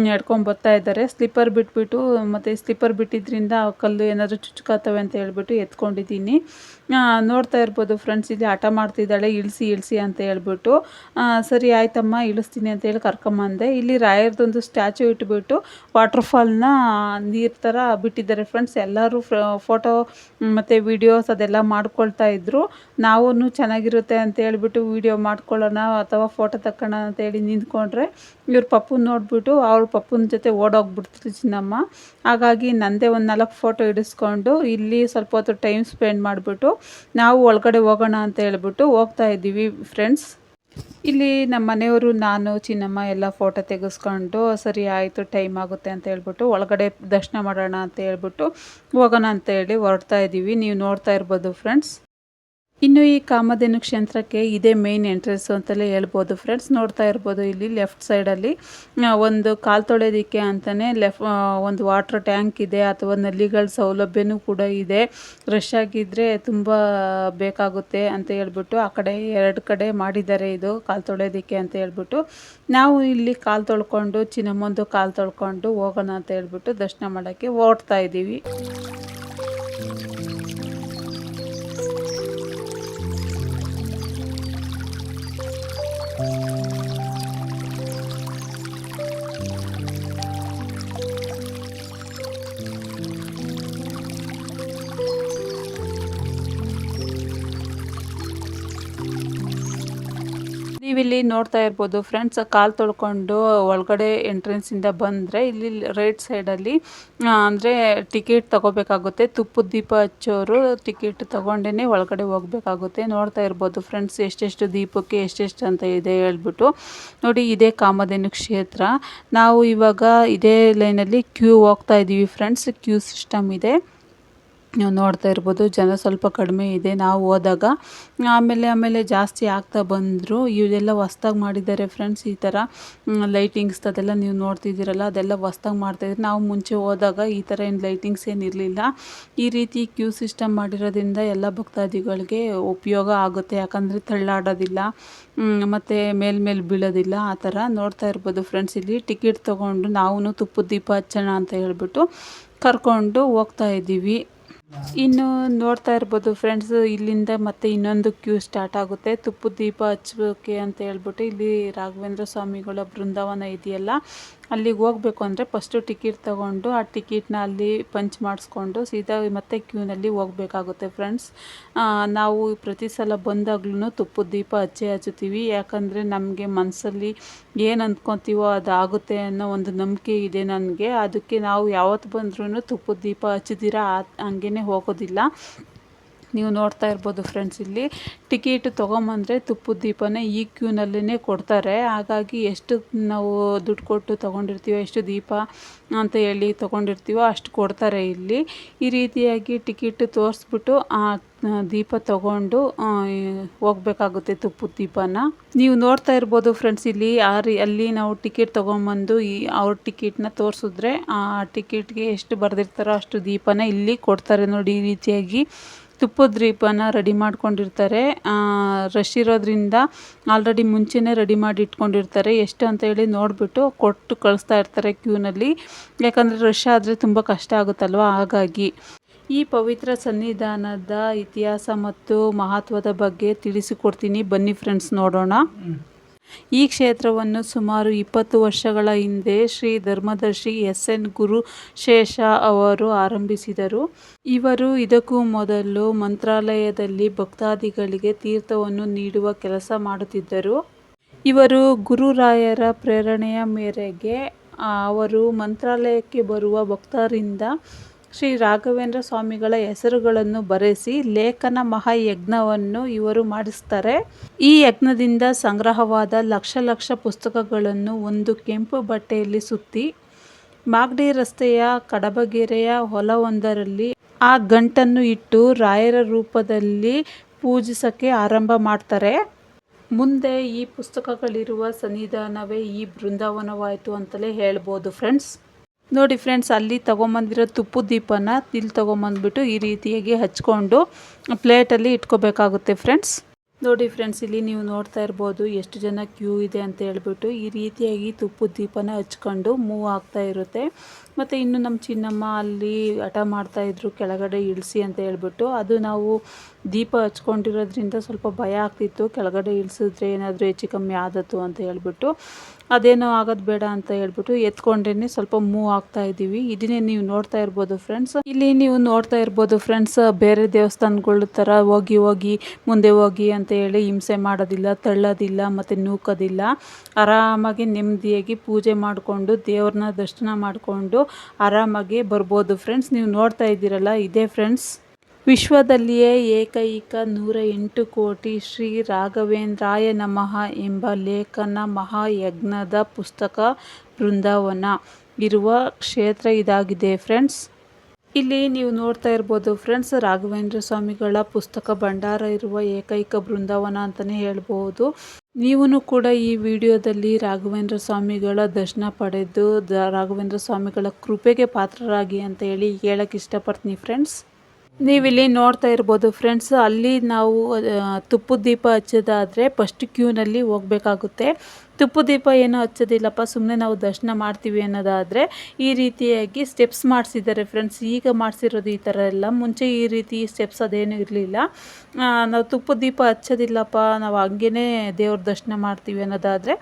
S1: ನಡ್ಕೊಂಬರ್ತಾ ಇದ್ದಾರೆ. ಸ್ಲಿಪ್ಪರ್ ಬಿಟ್ಬಿಟ್ಟು, ಮತ್ತು ಸ್ಲಿಪ್ಪರ್ ಬಿಟ್ಟಿದ್ರಿಂದ ಕಲ್ಲು ಏನಾದರೂ ಚುಚ್ಕೋತವೆ ಅಂತ ಹೇಳ್ಬಿಟ್ಟು ಎತ್ಕೊಂಡಿದ್ದೀನಿ. ನೋಡ್ತಾ ಇರ್ಬೋದು ಫ್ರೆಂಡ್ಸ್, ಇಲ್ಲಿ ಹಠ ಮಾಡ್ತಿದ್ದಾಳೆ, ಇಳಿಸಿ ಅಂತ ಹೇಳ್ಬಿಟ್ಟು. ಸರಿ ಆಯ್ತಮ್ಮ ಇಳಿಸ್ತೀನಿ ಅಂತ ಹೇಳಿ ಕರ್ಕೊಂಬಂದೆ. ಇಲ್ಲಿ ರಾಯರ್ದೊಂದು ಸ್ಟ್ಯಾಚು ಇಟ್ಬಿಟ್ಟು ವಾಟರ್ಫಾಲ್ನ ನೀರು ಥರ ಬಿಟ್ಟಿದ್ದಾರೆ ಫ್ರೆಂಡ್ಸ್. ಎಲ್ಲರೂ ಫೋಟೋ ಮತ್ತು ವಿಡಿಯೋಸ್ ಅದೆಲ್ಲ ಮಾಡ್ಕೊಳ್ತಾ ಇದ್ರು. ನಾವು ಚೆನ್ನಾಗಿರುತ್ತೆ ಅಂತ ಹೇಳ್ಬಿಟ್ಟು ವಿಡಿಯೋ ಮಾಡ್ಕೊಳ್ಳೋಣ ಅಥವಾ ಫೋಟೋ ತಕ್ಕೋಣ ಅಂತೇಳಿ ನಿಂತ್ಕೊಂಡ್ರೆ ಇವ್ರ ಪಪ್ಪನ ನೋಡಿಬಿಟ್ಟು ಅವ್ರ ಪಪ್ಪನ ಜೊತೆ ಓಡೋಗ್ಬಿಡ್ತಿತ್ತು ಚಿನ್ನಮ್ಮ. ಹಾಗಾಗಿ ನಂದೇ ಒಂದು 4 ಫೋಟೋ ಹಿಡಿಸ್ಕೊಂಡು ಇಲ್ಲಿ ಸ್ವಲ್ಪ ಹೊತ್ತು ಟೈಮ್ ಸ್ಪೆಂಡ್ ಮಾಡಿಬಿಟ್ಟು ನಾವು ಒಳಗಡೆ ಹೋಗೋಣ ಅಂತ ಹೇಳ್ಬಿಟ್ಟು ಹೋಗ್ತಾ ಇದ್ದೀವಿ ಫ್ರೆಂಡ್ಸ್. ಇಲ್ಲಿ ನಮ್ಮ ಮನೆಯವರು, ನಾನು, ಚಿನ್ನಮ್ಮ ಎಲ್ಲ ಫೋಟೋ ತೆಗೆಸ್ಕೊಂಡು ಸರಿ ಆಯಿತು ಟೈಮ್ ಆಗುತ್ತೆ ಅಂತ ಹೇಳ್ಬಿಟ್ಟು ಒಳಗಡೆ ದರ್ಶನ ಮಾಡೋಣ ಅಂತ ಹೇಳ್ಬಿಟ್ಟು ಹೋಗೋಣ ಅಂತ ಹೇಳಿ ಹೊರಡ್ತಾ ಇದ್ದೀವಿ. ನೀವು ನೋಡ್ತಾ ಇರ್ಬೋದು ಫ್ರೆಂಡ್ಸ್. ಇನ್ನು ಈ ಕಾಮಧೇನು ಕ್ಷೇತ್ರಕ್ಕೆ ಇದೇ ಮೇನ್ ಎಂಟ್ರೆನ್ಸ್ ಅಂತಲೇ ಹೇಳ್ಬೋದು ಫ್ರೆಂಡ್ಸ್. ನೋಡ್ತಾ ಇರ್ಬೋದು ಇಲ್ಲಿ ಲೆಫ್ಟ್ ಸೈಡಲ್ಲಿ ಒಂದು ಕಾಲು ತೊಳೆಯೋದಕ್ಕೆ ಅಂತಲೇ ಒಂದು ವಾಟರ್ ಟ್ಯಾಂಕ್ ಇದೆ, ಅಥವಾ ನಲ್ಲಿಗಳ ಸೌಲಭ್ಯನೂ ಕೂಡ ಇದೆ. ರಶ್ ಆಗಿದ್ದರೆ ತುಂಬ ಬೇಕಾಗುತ್ತೆ ಅಂತ ಹೇಳ್ಬಿಟ್ಟು ಆ ಕಡೆ 2 ಕಡೆ ಮಾಡಿದ್ದಾರೆ ಇದು ಕಾಲು ತೊಳೆಯೋದಕ್ಕೆ ಅಂತ ಹೇಳ್ಬಿಟ್ಟು. ನಾವು ಇಲ್ಲಿ ಕಾಲು ತೊಳ್ಕೊಂಡು ಚಿನ್ನಮ್ಮಂದು ಕಾಲು ತೊಳ್ಕೊಂಡು ಹೋಗೋಣ ಅಂತ ಹೇಳ್ಬಿಟ್ಟು ದರ್ಶನ ಮಾಡೋಕ್ಕೆ ಓಡ್ತಾ ಇದ್ದೀವಿ. ನೀವಿಲ್ಲಿ ನೋಡ್ತಾ ಇರ್ಬೋದು ಫ್ರೆಂಡ್ಸ್, ಕಾಲು ತೊಳ್ಕೊಂಡು ಒಳಗಡೆ ಎಂಟ್ರೆನ್ಸಿಂದ ಬಂದರೆ ಇಲ್ಲಿ ರೈಟ್ ಸೈಡಲ್ಲಿ ಅಂದರೆ ಟಿಕೆಟ್ ತೊಗೋಬೇಕಾಗುತ್ತೆ. ತುಪ್ಪದ ದೀಪ ಹಚ್ಚೋರು ಟಿಕೆಟ್ ತೊಗೊಂಡೇ ಒಳಗಡೆ ಹೋಗಬೇಕಾಗುತ್ತೆ. ನೋಡ್ತಾ ಇರ್ಬೋದು ಫ್ರೆಂಡ್ಸ್, ಎಷ್ಟೆಷ್ಟು ದೀಪಕ್ಕೆ ಎಷ್ಟೆಷ್ಟು ಅಂತ ಇದೆ ಹೇಳ್ಬಿಟ್ಟು. ನೋಡಿ, ಇದೇ ಕಾಮಧೇನು ಕ್ಷೇತ್ರ. ನಾವು ಇವಾಗ ಇದೇ ಲೈನಲ್ಲಿ ಕ್ಯೂ ಹೋಗ್ತಾ ಇದ್ದೀವಿ ಫ್ರೆಂಡ್ಸ್. ಕ್ಯೂ ಸಿಸ್ಟಮ್ ಇದೆ, ನೀವು ನೋಡ್ತಾ ಇರ್ಬೋದು. ಜನ ಸ್ವಲ್ಪ ಕಡಿಮೆ ಇದೆ ನಾವು ಹೋದಾಗ. ಆಮೇಲೆ ಜಾಸ್ತಿ ಆಗ್ತಾ ಬಂದರು. ಇವೆಲ್ಲ ಹೊಸ್ದಾಗಿ ಮಾಡಿದ್ದಾರೆ ಫ್ರೆಂಡ್ಸ್. ಈ ಥರ ಲೈಟಿಂಗ್ಸ್ ಅದೆಲ್ಲ ನೀವು ನೋಡ್ತಿದ್ದೀರಲ್ಲ, ಅದೆಲ್ಲ ಹೊಸ್ದಾಗಿ ಮಾಡ್ತಾಯಿದ್ರು. ನಾವು ಮುಂಚೆ ಹೋದಾಗ ಈ ಥರ ಏನು ಲೈಟಿಂಗ್ಸ್ ಏನಿರಲಿಲ್ಲ. ಈ ರೀತಿ ಕ್ಯೂ ಸಿಸ್ಟಮ್ ಮಾಡಿರೋದ್ರಿಂದ ಎಲ್ಲ ಭಕ್ತಾದಿಗಳಿಗೆ ಉಪಯೋಗ ಆಗುತ್ತೆ. ಯಾಕಂದರೆ ತಳ್ಳಾಡೋದಿಲ್ಲ ಮತ್ತು ಮೇಲ್ಮೇಲೆ ಬೀಳೋದಿಲ್ಲ. ಆ ಥರ ನೋಡ್ತಾ ಇರ್ಬೋದು ಫ್ರೆಂಡ್ಸ್. ಇಲ್ಲಿ ಟಿಕೆಟ್ ತೊಗೊಂಡು ನಾವು ತುಪ್ಪದ ದೀಪ ಹಚ್ಚೋಣ ಅಂತ ಹೇಳ್ಬಿಟ್ಟು ಕರ್ಕೊಂಡು ಹೋಗ್ತಾ ಇದ್ದೀವಿ. ಇನ್ನು ನೋಡ್ತಾ ಇರ್ಬೋದು ಫ್ರೆಂಡ್ಸ್, ಇಲ್ಲಿಂದ ಮತ್ತೆ ಇನ್ನೊಂದು ಕ್ಯೂ ಸ್ಟಾರ್ಟ್ ಆಗುತ್ತೆ ತುಪ್ಪದ ದೀಪ ಹಚ್ಚೋಕ್ಕೆ ಅಂತ ಹೇಳ್ಬಿಟ್ಟು. ಇಲ್ಲಿ ರಾಘವೇಂದ್ರ ಸ್ವಾಮಿಗಳ ಬೃಂದಾವನ ಇದೆಯಲ್ಲ, ಅಲ್ಲಿಗೆ ಹೋಗಬೇಕು ಅಂದರೆ ಫಸ್ಟು ಟಿಕೆಟ್ ತೊಗೊಂಡು ಆ ಟಿಕೆಟ್ನ ಅಲ್ಲಿ ಪಂಚ್ ಮಾಡಿಸ್ಕೊಂಡು ಸೀದಾ ಮತ್ತೆ ಕ್ಯೂನಲ್ಲಿ ಹೋಗಬೇಕಾಗುತ್ತೆ ಫ್ರೆಂಡ್ಸ್. ನಾವು ಪ್ರತಿ ಸಲ ಬಂದಾಗ್ಲೂ ತುಪ್ಪದ ದೀಪ ಹಚ್ಚುತ್ತೀವಿ. ಯಾಕಂದರೆ ನಮಗೆ ಮನಸ್ಸಲ್ಲಿ ಏನು ಅಂದ್ಕೊತೀವೋ ಅದಾಗುತ್ತೆ ಅನ್ನೋ ಒಂದು ನಂಬಿಕೆ ಇದೆ ನನಗೆ. ಅದಕ್ಕೆ ನಾವು ಯಾವತ್ತು ಬಂದ್ರೂ ತುಪ್ಪದ ದೀಪ ಹಚ್ಚಿದಿರ ಹಂಗೇ ಹೋಗೋದಿಲ್ಲ. ನೀವು ನೋಡ್ತಾ ಇರ್ಬೋದು ಫ್ರೆಂಡ್ಸ್, ಇಲ್ಲಿ ಟಿಕೆಟ್ ತೊಗೊಂಬಂದರೆ ತುಪ್ಪದ ದೀಪನೇ ಈ ಕ್ಯೂನಲ್ಲೇ ಕೊಡ್ತಾರೆ. ಹಾಗಾಗಿ ಎಷ್ಟು ನಾವು ದುಡ್ಡು ಕೊಟ್ಟು ತೊಗೊಂಡಿರ್ತೀವೋ, ಎಷ್ಟು ದೀಪ ಅಂತ ಹೇಳಿ ತೊಗೊಂಡಿರ್ತೀವೋ ಅಷ್ಟು ಕೊಡ್ತಾರೆ ಇಲ್ಲಿ. ಈ ರೀತಿಯಾಗಿ ಟಿಕೆಟ್ ತೋರಿಸ್ಬಿಟ್ಟು ಆ ದೀಪ ತೊಗೊಂಡು ಹೋಗಬೇಕಾಗುತ್ತೆ ತುಪ್ಪದ ದೀಪನ. ನೀವು ನೋಡ್ತಾ ಇರ್ಬೋದು ಫ್ರೆಂಡ್ಸ್, ಇಲ್ಲಿ ಅಲ್ಲಿ ನಾವು ಟಿಕೆಟ್ ತೊಗೊಂಬಂದು ಅವ್ರ ಟಿಕೆಟ್ನ ತೋರಿಸಿದ್ರೆ ಆ ಟಿಕೆಟ್ಗೆ ಎಷ್ಟು ಬರೆದಿರ್ತಾರೋ ಅಷ್ಟು ದೀಪನ ಇಲ್ಲಿ ಕೊಡ್ತಾರೆ. ನೋಡಿ, ಈ ರೀತಿಯಾಗಿ ತುಪ್ಪದ ದೀಪನ ರೆಡಿ ಮಾಡ್ಕೊಂಡಿರ್ತಾರೆ. ರಶ್ ಇರೋದ್ರಿಂದ ಆಲ್ರೆಡಿ ಮುಂಚೆನೇ ರೆಡಿ ಮಾಡಿ ಇಟ್ಕೊಂಡಿರ್ತಾರೆ. ಎಷ್ಟು ಅಂತ ಹೇಳಿ ನೋಡಿಬಿಟ್ಟು ಕೊಟ್ಟು ಕಳಿಸ್ತಾ ಇರ್ತಾರೆ ಕ್ಯೂನಲ್ಲಿ. ಯಾಕಂದರೆ ರಶ್ ಆದರೆ ತುಂಬ ಕಷ್ಟ ಆಗುತ್ತಲ್ವ, ಹಾಗಾಗಿ ಈ ಪವಿತ್ರ ಸನ್ನಿಧಾನದ ಇತಿಹಾಸ ಮತ್ತು ಮಹತ್ವದ ಬಗ್ಗೆ ತಿಳಿಸಿಕೊಡ್ತೀನಿ, ಬನ್ನಿ ಫ್ರೆಂಡ್ಸ್ ನೋಡೋಣ. ಈ ಕ್ಷೇತ್ರವನ್ನು ಸುಮಾರು 20 ವರ್ಷಗಳ ಹಿಂದೆ ಶ್ರೀ ಧರ್ಮದರ್ಶಿ ಎಸ್.ಎನ್. ಗುರುಶೇಷ ಅವರು ಆರಂಭಿಸಿದರು. ಇವರು ಇದಕ್ಕೂ ಮೊದಲು ಮಂತ್ರಾಲಯದಲ್ಲಿ ಭಕ್ತಾದಿಗಳಿಗೆ ತೀರ್ಥವನ್ನು ನೀಡುವ ಕೆಲಸ ಮಾಡುತ್ತಿದ್ದರು. ಇವರು ಗುರುರಾಯರ ಪ್ರೇರಣೆಯ ಮೇರೆಗೆ ಅವರು ಮಂತ್ರಾಲಯಕ್ಕೆ ಬರುವ ಭಕ್ತರಿಂದ ಶ್ರೀ ರಾಘವೇಂದ್ರ ಸ್ವಾಮಿಗಳ ಹೆಸರುಗಳನ್ನು ಬರೆಸಿ ಲೇಖನ ಮಹಾಯಜ್ಞವನ್ನು ಇವರು ಮಾಡಿಸ್ತಾರೆ. ಈ ಯಜ್ಞದಿಂದ ಸಂಗ್ರಹವಾದ ಲಕ್ಷ ಪುಸ್ತಕಗಳನ್ನು ಒಂದು ಕೆಂಪು ಬಟ್ಟೆಯಲ್ಲಿ ಸುತ್ತಿ ಮಾಗಡಿ ರಸ್ತೆಯ ಕಡಬಗೆರೆಯ ಹೊಲವೊಂದರಲ್ಲಿ ಆ ಗಂಟನ್ನು ಇಟ್ಟು ರಾಯರ ರೂಪದಲ್ಲಿ ಪೂಜಿಸಕ್ಕೆ ಆರಂಭ ಮಾಡ್ತಾರೆ. ಮುಂದೆ ಈ ಪುಸ್ತಕಗಳಿರುವ ಸನ್ನಿಧಾನವೇ ಈ ಬೃಂದಾವನವಾಯಿತು ಅಂತಲೇ ಹೇಳ್ಬೋದು ಫ್ರೆಂಡ್ಸ್. ನೋಡಿ ಫ್ರೆಂಡ್ಸ್, ಅಲ್ಲಿ ತೊಗೊಂಬಂದಿರೋ ತುಪ್ಪದ ದೀಪನ ಇಲ್ಲಿ ತೊಗೊಂಬಂದ್ಬಿಟ್ಟು ಈ ರೀತಿಯಾಗಿ ಹಚ್ಕೊಂಡು ಪ್ಲೇಟಲ್ಲಿ ಇಟ್ಕೋಬೇಕಾಗುತ್ತೆ ಫ್ರೆಂಡ್ಸ್. ನೋಡಿ ಫ್ರೆಂಡ್ಸ್, ಇಲ್ಲಿ ನೀವು ನೋಡ್ತಾ ಇರ್ಬೋದು ಎಷ್ಟು ಜನ ಕ್ಯೂ ಇದೆ ಅಂತ ಹೇಳ್ಬಿಟ್ಟು ಈ ರೀತಿಯಾಗಿ ತುಪ್ಪದ ದೀಪನ ಹಚ್ಕೊಂಡು ಮೂವ್ ಆಗ್ತಾ ಇರುತ್ತೆ. ಮತ್ತು ಇನ್ನು ನಮ್ಮ ಚಿನ್ನಮ್ಮ ಅಲ್ಲಿ ಹಠ ಮಾಡ್ತಾಯಿದ್ರು ಕೆಳಗಡೆ ಇಳಿಸಿ ಅಂತ ಹೇಳ್ಬಿಟ್ಟು. ಅದು ನಾವು ದೀಪ ಹಚ್ಕೊಂಡಿರೋದ್ರಿಂದ ಸ್ವಲ್ಪ ಭಯ ಆಗ್ತಿತ್ತು, ಕೆಳಗಡೆ ಇಳಿಸಿದ್ರೆ ಏನಾದರೂ ಹೆಚ್ಚು ಕಮ್ಮಿ ಆದತ್ತು ಅಂತ ಹೇಳ್ಬಿಟ್ಟು. ಅದೇನೋ ಆಗೋದು ಬೇಡ ಅಂತ ಹೇಳ್ಬಿಟ್ಟು ಎತ್ಕೊಂಡೇ ಸ್ವಲ್ಪ ಮೂವ್ ಆಗ್ತಾ ಇದ್ದೀವಿ. ಇದನ್ನೇ ನೀವು ನೋಡ್ತಾ ಇರ್ಬೋದು ಫ್ರೆಂಡ್ಸ್. ಇಲ್ಲಿ ನೀವು ನೋಡ್ತಾ ಇರ್ಬೋದು ಫ್ರೆಂಡ್ಸ್, ಬೇರೆ ದೇವಸ್ಥಾನಗಳ ಥರ ಹೋಗಿ ಮುಂದೆ ಹೋಗಿ ಅಂತ ಹೇಳಿ ಹಿಂಸೆ ಮಾಡೋದಿಲ್ಲ, ತಳ್ಳೋದಿಲ್ಲ ಮತ್ತು ನೂಕೋದಿಲ್ಲ. ಆರಾಮಾಗಿ ನೆಮ್ಮದಿಯಾಗಿ ಪೂಜೆ ಮಾಡಿಕೊಂಡು ದೇವ್ರನ್ನ ದರ್ಶನ ಮಾಡಿಕೊಂಡು ಆರಾಮಾಗಿ ಬರ್ಬೋದು ಫ್ರೆಂಡ್ಸ್. ನೀವು ನೋಡ್ತಾ ಇದ್ದೀರಲ್ಲ, ಇದೇ ಫ್ರೆಂಡ್ಸ್ ವಿಶ್ವದಲ್ಲಿಯೇ ಏಕೈಕ 108 ಕೋಟಿ ಶ್ರೀ ರಾಘವೇಂದ್ರಾಯ ನಮಃ ಎಂಬ ಲೇಖನ ಮಹಾಯಜ್ಞದ ಪುಸ್ತಕ ಬೃಂದಾವನ ಇರುವ ಕ್ಷೇತ್ರ ಇದಾಗಿದೆ ಫ್ರೆಂಡ್ಸ್. ಇಲ್ಲಿ ನೀವು ನೋಡ್ತಾ ಇರ್ಬೋದು ಫ್ರೆಂಡ್ಸ್, ರಾಘವೇಂದ್ರ ಸ್ವಾಮಿಗಳ ಪುಸ್ತಕ ಭಂಡಾರ ಇರುವ ಏಕೈಕ ಬೃಂದಾವನ ಅಂತಲೇ ಹೇಳ್ಬೋದು. ನೀವು ಕೂಡ ಈ ವಿಡಿಯೋದಲ್ಲಿ ರಾಘವೇಂದ್ರ ಸ್ವಾಮಿಗಳ ದರ್ಶನ ಪಡೆದು ರಾಘವೇಂದ್ರ ಸ್ವಾಮಿಗಳ ಕೃಪೆಗೆ ಪಾತ್ರರಾಗಿ ಅಂತ ಹೇಳಿ ಹೇಳಕ್ಕೆ ಇಷ್ಟಪಡ್ತೀನಿ ಫ್ರೆಂಡ್ಸ್. ನೀವಿಲ್ಲಿ ನೋಡ್ತಾ ಇರ್ಬೋದು ಫ್ರೆಂಡ್ಸ್, ಅಲ್ಲಿ ನಾವು ತುಪ್ಪದ ದೀಪ ಹಚ್ಚೋದಾದರೆ ಫಸ್ಟ್ ಕ್ಯೂನಲ್ಲಿ ಹೋಗಬೇಕಾಗುತ್ತೆ. ತುಪ್ಪದ ದೀಪ ಏನೂ ಹಚ್ಚೋದಿಲ್ಲಪ್ಪ, ಸುಮ್ಮನೆ ನಾವು ದರ್ಶನ ಮಾಡ್ತೀವಿ ಅನ್ನೋದಾದರೆ ಈ ರೀತಿಯಾಗಿ ಸ್ಟೆಪ್ಸ್ ಮಾಡಿಸಿದ್ದಾರೆ ಫ್ರೆಂಡ್ಸ್. ಈಗ ಮಾಡಿಸಿರೋದು ಈ ಥರ ಎಲ್ಲ, ಮುಂಚೆ ಈ ರೀತಿ ಸ್ಟೆಪ್ಸ್ ಅದೇನೂ ಇರಲಿಲ್ಲ. ನಾವು ತುಪ್ಪದ ದೀಪ ಹಚ್ಚೋದಿಲ್ಲಪ್ಪ, ನಾವು ಹಂಗೇ ದೇವ್ರ ದರ್ಶನ ಮಾಡ್ತೀವಿ ಅನ್ನೋದಾದರೆ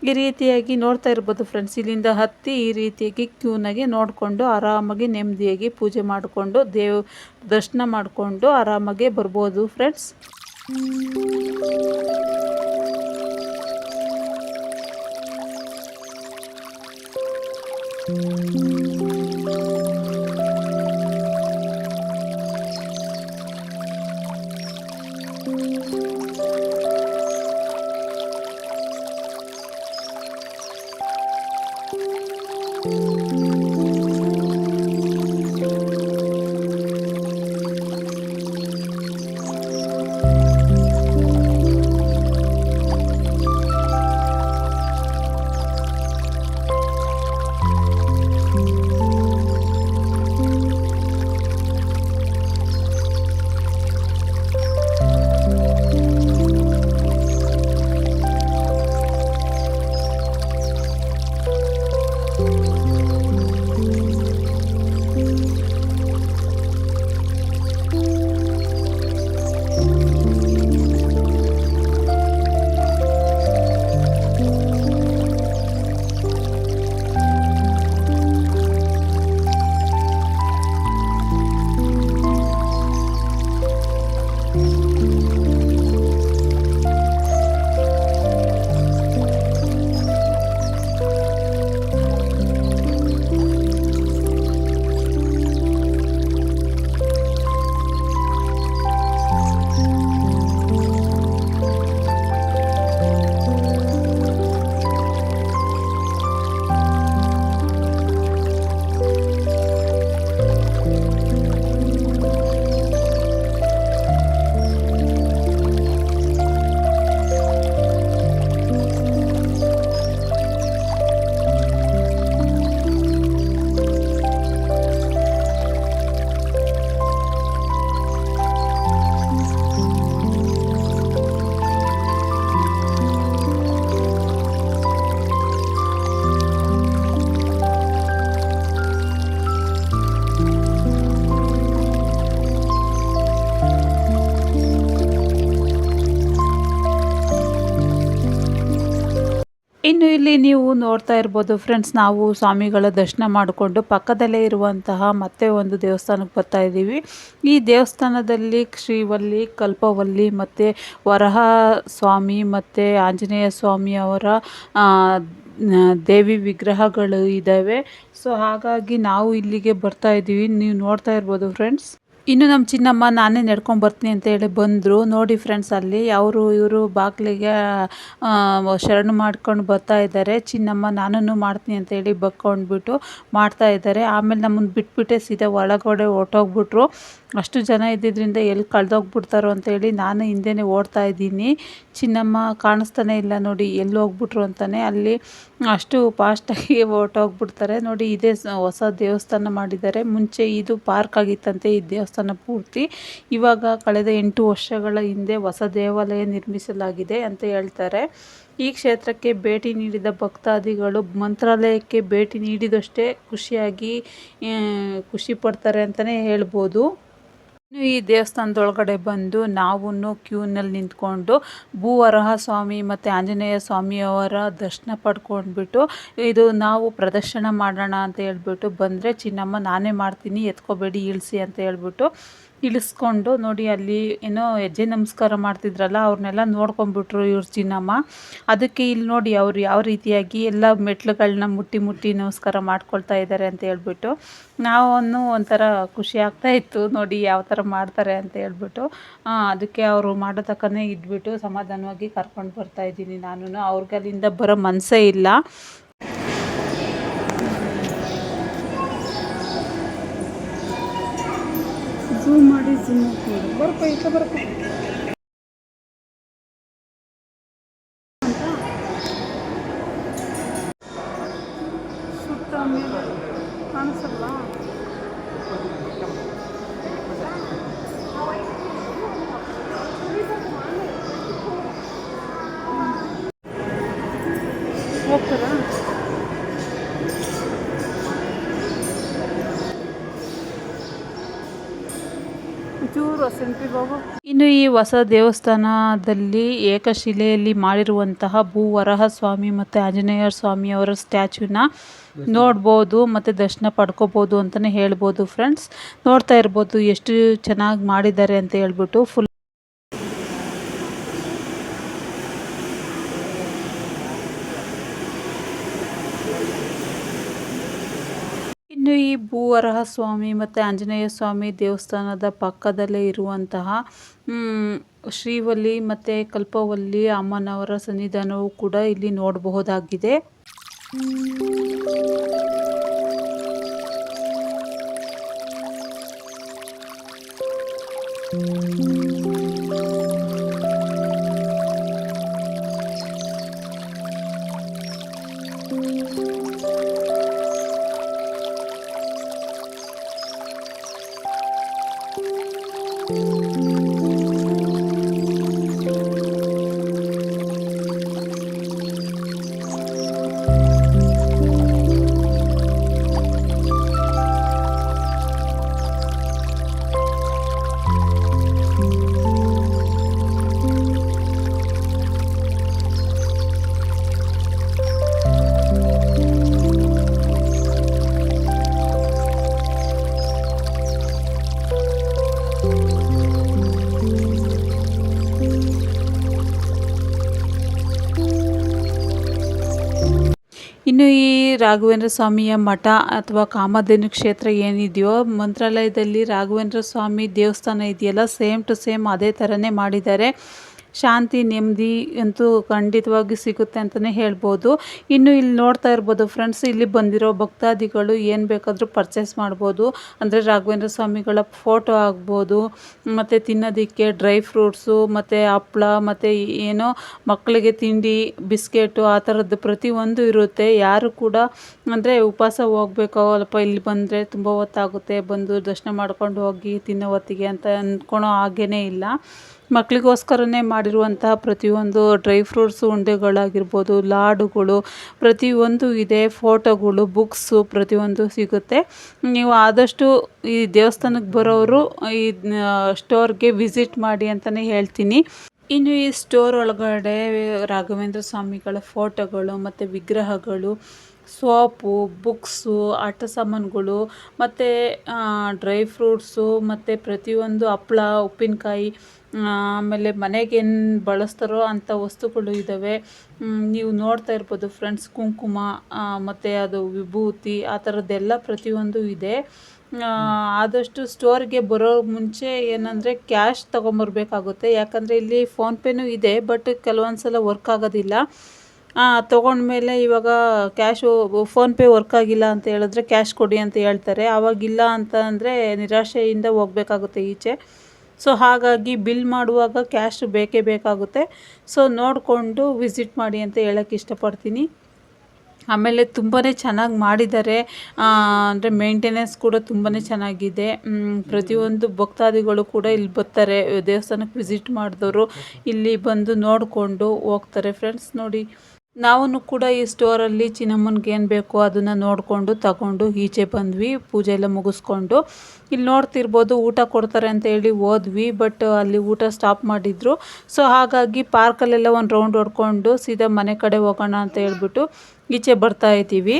S1: ಈ ರೀತಿಯಾಗಿ ನೋಡ್ತಾ ಇರ್ಬೋದು ಫ್ರೆಂಡ್ಸ್. ಇಲ್ಲಿಂದ ಹತ್ತಿ ಈ ರೀತಿಯಾಗಿ ಕ್ಯೂನಾಗಿ ನೋಡಿಕೊಂಡು ಆರಾಮಾಗಿ ನೆಮ್ಮದಿಯಾಗಿ ಪೂಜೆ ಮಾಡಿಕೊಂಡು ದರ್ಶನ ಮಾಡಿಕೊಂಡು ಆರಾಮಾಗಿ ಬರ್ಬೋದು ಫ್ರೆಂಡ್ಸ್. ಇನ್ನು ಇಲ್ಲಿ ನೀವು ನೋಡ್ತಾ ಇರ್ಬೋದು ಫ್ರೆಂಡ್ಸ್, ನಾವು ಸ್ವಾಮಿಗಳ ದರ್ಶನ ಮಾಡಿಕೊಂಡು ಪಕ್ಕದಲ್ಲೇ ಇರುವಂತಹ ಮತ್ತೆ ಒಂದು ದೇವಸ್ಥಾನಕ್ಕೆ ಬರ್ತಾ ಇದ್ದೀವಿ. ಈ ದೇವಸ್ಥಾನದಲ್ಲಿ ಶ್ರೀವಲ್ಲಿ, ಕಲ್ಪವಲ್ಲಿ ಮತ್ತು ವರಹ ಸ್ವಾಮಿ ಮತ್ತು ಆಂಜನೇಯ ಸ್ವಾಮಿ ಅವರ ದೇವಿ ವಿಗ್ರಹಗಳು ಇದ್ದಾವೆ. ಸೊ ಹಾಗಾಗಿ ನಾವು ಇಲ್ಲಿಗೆ ಬರ್ತಾ ಇದ್ದೀವಿ. ನೀವು ನೋಡ್ತಾ ಇರ್ಬೋದು ಫ್ರೆಂಡ್ಸ್. ಇನ್ನು ನಮ್ಮ ಚಿನ್ನಮ್ಮ ನಾನೇ ನಡ್ಕೊಂಡು ಬರ್ತೀನಿ ಅಂತ ಹೇಳಿ ಬಂದರು. ನೋಡಿ ಫ್ರೆಂಡ್ಸ್, ಅಲ್ಲಿ ಇವರು ಬಾಗಿಲಿಗೆ ಶರಣು ಮಾಡ್ಕೊಂಡು ಬರ್ತಾ ಇದ್ದಾರೆ. ಚಿನ್ನಮ್ಮ ನಾನೂ ಮಾಡ್ತೀನಿ ಅಂತ ಹೇಳಿ ಬಕ್ಕೊಂಡ್ಬಿಟ್ಟು ಮಾಡ್ತಾ ಇದ್ದಾರೆ. ಆಮೇಲೆ ನಮ್ಮನ್ನು ಬಿಟ್ಬಿಟ್ಟೆ ಸೀದಾ ಒಳಗಡೆ ಹೊರ್ಟೋಗ್ಬಿಟ್ರು. ಅಷ್ಟು ಜನ ಇದ್ದಿದ್ದರಿಂದ ಎಲ್ಲಿ ಕಳೆದೋಗ್ಬಿಡ್ತಾರೋ ಅಂತೇಳಿ ನಾನು ಹಿಂದೆನೇ ಓಡ್ತಾ ಇದ್ದೀನಿ. ಚಿನ್ನಮ್ಮ ಕಾಣಿಸ್ತಾನೆ ಇಲ್ಲ ನೋಡಿ, ಎಲ್ಲಿ ಹೋಗ್ಬಿಟ್ರು ಅಂತಲೇ. ಅಲ್ಲಿ ಅಷ್ಟು ಫಾಸ್ಟಾಗಿ ಹೊರ್ಟೋಗ್ಬಿಡ್ತಾರೆ ನೋಡಿ. ಇದೇ ಹೊಸ ದೇವಸ್ಥಾನ ಮಾಡಿದ್ದಾರೆ. ಮುಂಚೆ ಇದು ಪಾರ್ಕ್ ಆಗಿತ್ತಂತೆ ಈ ದೇವಸ್ಥಾನ ಪೂರ್ತಿ. ಇವಾಗ ಕಳೆದ 8 ವರ್ಷಗಳ ಹಿಂದೆ ಹೊಸ ದೇವಾಲಯ ನಿರ್ಮಿಸಲಾಗಿದೆ ಅಂತ ಹೇಳ್ತಾರೆ. ಈ ಕ್ಷೇತ್ರಕ್ಕೆ ಭೇಟಿ ನೀಡಿದ ಭಕ್ತಾದಿಗಳು ಮಂತ್ರಾಲಯಕ್ಕೆ ಭೇಟಿ ನೀಡಿದಷ್ಟೇ ಖುಷಿ ಪಡ್ತಾರೆ ಅಂತಲೇ ಹೇಳ್ಬೋದು. ಇನ್ನು ಈ ದೇವಸ್ಥಾನದೊಳಗಡೆ ಬಂದು ನಾವು ಕ್ಯೂನಲ್ಲಿ ನಿಂತ್ಕೊಂಡು ಭೂವರಹ ಸ್ವಾಮಿ ಮತ್ತು ಆಂಜನೇಯ ಸ್ವಾಮಿಯವರ ದರ್ಶನ ಪಡ್ಕೊಂಡ್ಬಿಟ್ಟು ಇದು ನಾವು ಪ್ರದರ್ಶನ ಮಾಡೋಣ ಅಂತ ಹೇಳ್ಬಿಟ್ಟು ಬಂದರೆ, ಚಿನ್ನಮ್ಮ ನಾನೇ ಮಾಡ್ತೀನಿ ಎತ್ಕೋಬೇಡಿ ಇಳಿಸಿ ಅಂತ ಹೇಳ್ಬಿಟ್ಟು ಇಳಿಸ್ಕೊಂಡು ನೋಡಿ, ಅಲ್ಲಿ ಏನೋ ಹೆಜ್ಜೆ ನಮಸ್ಕಾರ ಮಾಡ್ತಿದ್ರಲ್ಲ ಅವ್ರನ್ನೆಲ್ಲ ನೋಡ್ಕೊಂಡ್ಬಿಟ್ರು ಇವ್ರ ಚಿನ್ನಮ್ಮ. ಅದಕ್ಕೆ ಇಲ್ಲಿ ನೋಡಿ ಅವ್ರು ಯಾವ ರೀತಿಯಾಗಿ ಎಲ್ಲ ಮೆಟ್ಲುಗಳನ್ನ ಮುಟ್ಟಿ ನಮಸ್ಕಾರ ಮಾಡ್ಕೊಳ್ತಾ ಇದ್ದಾರೆ ಅಂತ ಹೇಳ್ಬಿಟ್ಟು ನಾವು ಒಂಥರ ಖುಷಿ ಆಗ್ತಾಯಿತ್ತು ನೋಡಿ ಯಾವ ಥರ ಮಾಡ್ತಾರೆ ಅಂತ ಹೇಳ್ಬಿಟ್ಟು. ಅದಕ್ಕೆ ಅವರು ಮಾಡೋ ತಕ್ಕನೇ ಇದ್ಬಿಟ್ಟು ಸಮಾಧಾನವಾಗಿ ಕರ್ಕೊಂಡು ಬರ್ತಾ ಇದ್ದೀನಿ ನಾನು. ಅವ್ರಿಗೆ ಅಲ್ಲಿಂದ ಬರೋ ಮನಸ್ಸೇ ಇಲ್ಲ. ಝೂಮ್ ಮಾಡಿ ಬರ್ಕೊ ಇಲ್ಲ ಬರ್ಕೊ ಸುತ್ತ ಕಾಣಿಸಲ್ಲ. ಹೋಗ್ತಾರಾ? ಇನ್ನು ಈ ಹೊಸ ದೇವಸ್ಥಾನದಲ್ಲಿ ಏಕಶಿಲೆಯಲ್ಲಿ ಮಾಡಿರುವಂತಹ ಭೂವರಹ ಸ್ವಾಮಿ ಮತ್ತು ಆಂಜನೇಯ ಸ್ವಾಮಿ ಅವರ ಸ್ಟ್ಯಾಚ್ಯೂನ ನೋಡ್ಬೋದು ಮತ್ತು ದರ್ಶನ ಪಡ್ಕೋಬೋದು ಅಂತಲೇ ಹೇಳ್ಬೋದು ಫ್ರೆಂಡ್ಸ್. ನೋಡ್ತಾ ಇರ್ಬೋದು ಎಷ್ಟು ಚೆನ್ನಾಗಿ ಮಾಡಿದ್ದಾರೆ ಅಂತ ಹೇಳ್ಬಿಟ್ಟು. ಫುಲ್ ಇನ್ನು ಈ ಭೂವರಹ ಸ್ವಾಮಿ ಮತ್ತು ಆಂಜನೇಯ ಸ್ವಾಮಿ ದೇವಸ್ಥಾನದ ಪಕ್ಕದಲ್ಲೇ ಇರುವಂತಹ ಶ್ರೀವಲ್ಲಿ ಮತ್ತು ಕಲ್ಪವಲ್ಲಿ ಅಮ್ಮನವರ ಸನ್ನಿಧಾನವೂ ಕೂಡ ಇಲ್ಲಿ ನೋಡಬಹುದಾಗಿದೆ. ಇನ್ನು ಈ ರಾಘವೇಂದ್ರ ಸ್ವಾಮಿಯ ಮಠ ಅಥವಾ ಕಾಮಧೇನು ಕ್ಷೇತ್ರ ಏನಿದೆಯೋ, ಮಂತ್ರಾಲಯದಲ್ಲಿ ರಾಘವೇಂದ್ರ ಸ್ವಾಮಿ ದೇವಸ್ಥಾನ ಇದೆಯಲ್ಲ, ಸೇಮ್ ಟು ಸೇಮ್ ಅದೇ ಥರನೇ ಮಾಡಿದ್ದಾರೆ. ಶಾಂತಿ ನೆಮ್ಮದಿ ಅಂತೂ ಖಂಡಿತವಾಗಿ ಸಿಗುತ್ತೆ ಅಂತಲೇ ಹೇಳ್ಬೋದು. ಇನ್ನು ಇಲ್ಲಿ ನೋಡ್ತಾ ಇರ್ಬೋದು ಫ್ರೆಂಡ್ಸ್, ಇಲ್ಲಿ ಬಂದಿರೋ ಭಕ್ತಾದಿಗಳು ಏನು ಬೇಕಾದರೂ ಪರ್ಚೇಸ್ ಮಾಡ್ಬೋದು. ಅಂದರೆ ರಾಘವೇಂದ್ರ ಸ್ವಾಮಿಗಳ ಫೋಟೋ ಆಗ್ಬೋದು, ಮತ್ತು ತಿನ್ನೋದಕ್ಕೆ ಡ್ರೈ ಫ್ರೂಟ್ಸು ಮತ್ತು ಹಪ್ಳ ಮತ್ತು ಏನೋ ಮಕ್ಕಳಿಗೆ ತಿಂಡಿ ಬಿಸ್ಕೆಟು ಆ ಥರದ್ದು ಪ್ರತಿಯೊಂದು ಇರುತ್ತೆ. ಯಾರು ಕೂಡ ಅಂದರೆ ಉಪವಾಸ ಹೋಗ್ಬೇಕು ಅಲ್ಲಪ್ಪ ಇಲ್ಲಿ ಬಂದರೆ ತುಂಬ ಹೊತ್ತಾಗುತ್ತೆ, ಬಂದು ದರ್ಶನ ಮಾಡ್ಕೊಂಡು ಹೋಗಿ ತಿನ್ನೋ ಹೊತ್ತಿಗೆ ಅಂತ ಅಂದ್ಕೊಳೋ ಹಾಗೇ ಇಲ್ಲ. ಮಕ್ಕಳಿಗೋಸ್ಕರನೇ ಮಾಡಿರುವಂತಹ ಪ್ರತಿಯೊಂದು ಡ್ರೈ ಫ್ರೂಟ್ಸು ಉಂಡೆಗಳಾಗಿರ್ಬೋದು, ಲಾಡುಗಳು ಪ್ರತಿಯೊಂದು ಇದೆ. ಫೋಟೋಗಳು, ಬುಕ್ಸು ಪ್ರತಿಯೊಂದು ಸಿಗುತ್ತೆ. ನೀವು ಆದಷ್ಟು ಈ ದೇವಸ್ಥಾನಕ್ಕೆ ಬರೋರು ಈ ಸ್ಟೋರ್ಗೆ ವಿಸಿಟ್ ಮಾಡಿ ಅಂತಲೇ ಹೇಳ್ತೀನಿ. ಇನ್ನು ಈ ಸ್ಟೋರ್ ಒಳಗಡೆ ರಾಘವೇಂದ್ರ ಸ್ವಾಮಿಗಳ ಫೋಟೋಗಳು ಮತ್ತು ವಿಗ್ರಹಗಳು, ಸೋಪು, ಬುಕ್ಸು, ಆಟ ಸಾಮಾನುಗಳು ಮತ್ತು ಡ್ರೈ ಫ್ರೂಟ್ಸು ಮತ್ತು ಪ್ರತಿಯೊಂದು ಹಪ್ಳ, ಉಪ್ಪಿನಕಾಯಿ, ಆಮೇಲೆ ಮನೆಗೇನು ಬಳಸ್ತಾರೋ ಅಂಥ ವಸ್ತುಗಳು ಇದ್ದಾವೆ. ನೀವು ನೋಡ್ತಾ ಇರ್ಬೋದು ಫ್ರೆಂಡ್ಸ್, ಕುಂಕುಮ ಮತ್ತು ಅದು ವಿಭೂತಿ ಆ ಥರದ್ದೆಲ್ಲ ಪ್ರತಿಯೊಂದು ಇದೆ. ಆದಷ್ಟು ಸ್ಟೋರ್ಗೆ ಬರೋ ಮುಂಚೆ ಏನಂದರೆ ಕ್ಯಾಶ್ ತೊಗೊಂಬರ್ಬೇಕಾಗುತ್ತೆ. ಯಾಕಂದರೆ ಇಲ್ಲಿ ಫೋನ್ಪೇನೂ ಇದೆ, ಬಟ್ ಕೆಲವೊಂದು ಸಲ ವರ್ಕ್ ಆಗೋದಿಲ್ಲ. ತೊಗೊಂಡ್ಮೇಲೆ ಇವಾಗ ಕ್ಯಾಶು ಫೋನ್ಪೇ ವರ್ಕ್ ಆಗಿಲ್ಲ ಅಂತ ಹೇಳಿದ್ರೆ ಕ್ಯಾಶ್ ಕೊಡಿ ಅಂತ ಹೇಳ್ತಾರೆ. ಆವಾಗಿಲ್ಲ ಅಂತ ಅಂದರೆ ನಿರಾಶೆಯಿಂದ ಹೋಗಬೇಕಾಗುತ್ತೆ ಈಚೆ. ಸೊ ಹಾಗಾಗಿ ಬಿಲ್ ಮಾಡುವಾಗ ಕ್ಯಾಶ್ ಬೇಕೇ ಬೇಕಾಗುತ್ತೆ. ಸೊ ನೋಡಿಕೊಂಡು ವಿಸಿಟ್ ಮಾಡಿ ಅಂತ ಹೇಳೋಕ್ಕೆ ಇಷ್ಟಪಡ್ತೀನಿ. ಆಮೇಲೆ ತುಂಬಾ ಚೆನ್ನಾಗಿ ಮಾಡಿದ್ದಾರೆ. ಅಂದರೆ ಮೇಂಟೆನೆನ್ಸ್ ಕೂಡ ತುಂಬಾ ಚೆನ್ನಾಗಿದೆ. ಪ್ರತಿಯೊಂದು ಭಕ್ತಾದಿಗಳು ಕೂಡ ಇಲ್ಲಿ ಬರ್ತಾರೆ, ದೇವಸ್ಥಾನಕ್ಕೆ ವಿಸಿಟ್ ಮಾಡಿದವರು ಇಲ್ಲಿ ಬಂದು ನೋಡಿಕೊಂಡು ಹೋಗ್ತಾರೆ. ಫ್ರೆಂಡ್ಸ್ ನೋಡಿ, ನಾವು ಕೂಡ ಈ ಸ್ಟೋರಲ್ಲಿ ಚಿನ್ನಮ್ಮನಿಗೆ ಏನು ಬೇಕೋ ಅದನ್ನು ನೋಡಿಕೊಂಡು ತಗೊಂಡು ಈಚೆ ಬಂದ್ವಿ, ಪೂಜೆ ಎಲ್ಲ ಮುಗಿಸ್ಕೊಂಡು. ಇಲ್ಲಿ ನೋಡ್ತಿರ್ಬೋದು, ಊಟ ಕೊಡ್ತಾರೆ ಅಂತ ಹೇಳಿ ಹೋದ್ವಿ, ಬಟ್ ಅಲ್ಲಿ ಊಟ ಸ್ಟಾಪ್ ಮಾಡಿದ್ರು. ಸೊ ಹಾಗಾಗಿ ಪಾರ್ಕಲ್ಲೆಲ್ಲ ಒಂದು ರೌಂಡ್ ಹೊಡ್ಕೊಂಡು ಸೀದಾ ಮನೆ ಕಡೆ ಹೋಗೋಣ ಅಂತ ಹೇಳ್ಬಿಟ್ಟು ಈಚೆ ಬರ್ತಾ ಇದ್ದೀವಿ.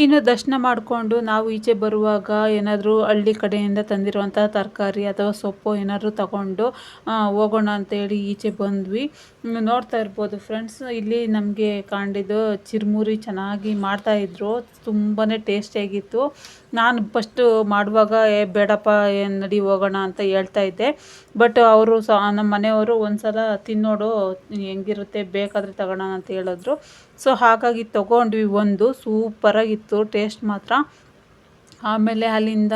S1: ಇನ್ನು ದರ್ಶನ ಮಾಡಿಕೊಂಡು ನಾವು ಈಚೆ ಬರುವಾಗ ಏನಾದರೂ ಹಳ್ಳಿ ಕಡೆಯಿಂದ ತಂದಿರುವಂಥ ತರಕಾರಿ ಅಥವಾ ಸೊಪ್ಪು ಏನಾದರೂ ತಗೊಂಡು ಹೋಗೋಣ ಅಂತೇಳಿ ಈಚೆ ಬಂದ್ವಿ. ನೋಡ್ತಾ ಇರ್ಬೋದು ಫ್ರೆಂಡ್ಸ್, ಇಲ್ಲಿ ನಮಗೆ ಕಾಣಿದ್ದು ಚಿರುಮುರಿ ಚೆನ್ನಾಗಿ ಮಾಡ್ತಾಯಿದ್ರು, ತುಂಬಾ ಟೇಸ್ಟಿಯಾಗಿತ್ತು. ನಾನು ಫಸ್ಟು ಮಾಡುವಾಗ ಬೇಡಪ್ಪ ನಡಿ ಹೋಗೋಣ ಅಂತ ಹೇಳ್ತಾ ಇದ್ದೆ, ಬಟ್ ಅವರು ನಮ್ಮ ಮನೆಯವರು ಒಂದು ಸಲ ತಿನ್ನೋಡು ಹೆಂಗಿರುತ್ತೆ, ಬೇಕಾದರೆ ತಗೋಣ ಅಂತ ಹೇಳಿದ್ರು. ಸೊ ಹಾಗಾಗಿ ತೊಗೊಂಡ್ವಿ. ಒಂದು ಸೂಪರಾಗಿತ್ತು ಟೇಸ್ಟ್ ಮಾತ್ರ. ಆಮೇಲೆ ಅಲ್ಲಿಂದ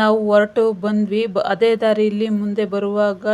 S1: ನಾವು ಹೊರಟು ಬಂದ್ವಿ. ಅದೇ ದಾರಿಯಲ್ಲಿ ಮುಂದೆ ಬರುವಾಗ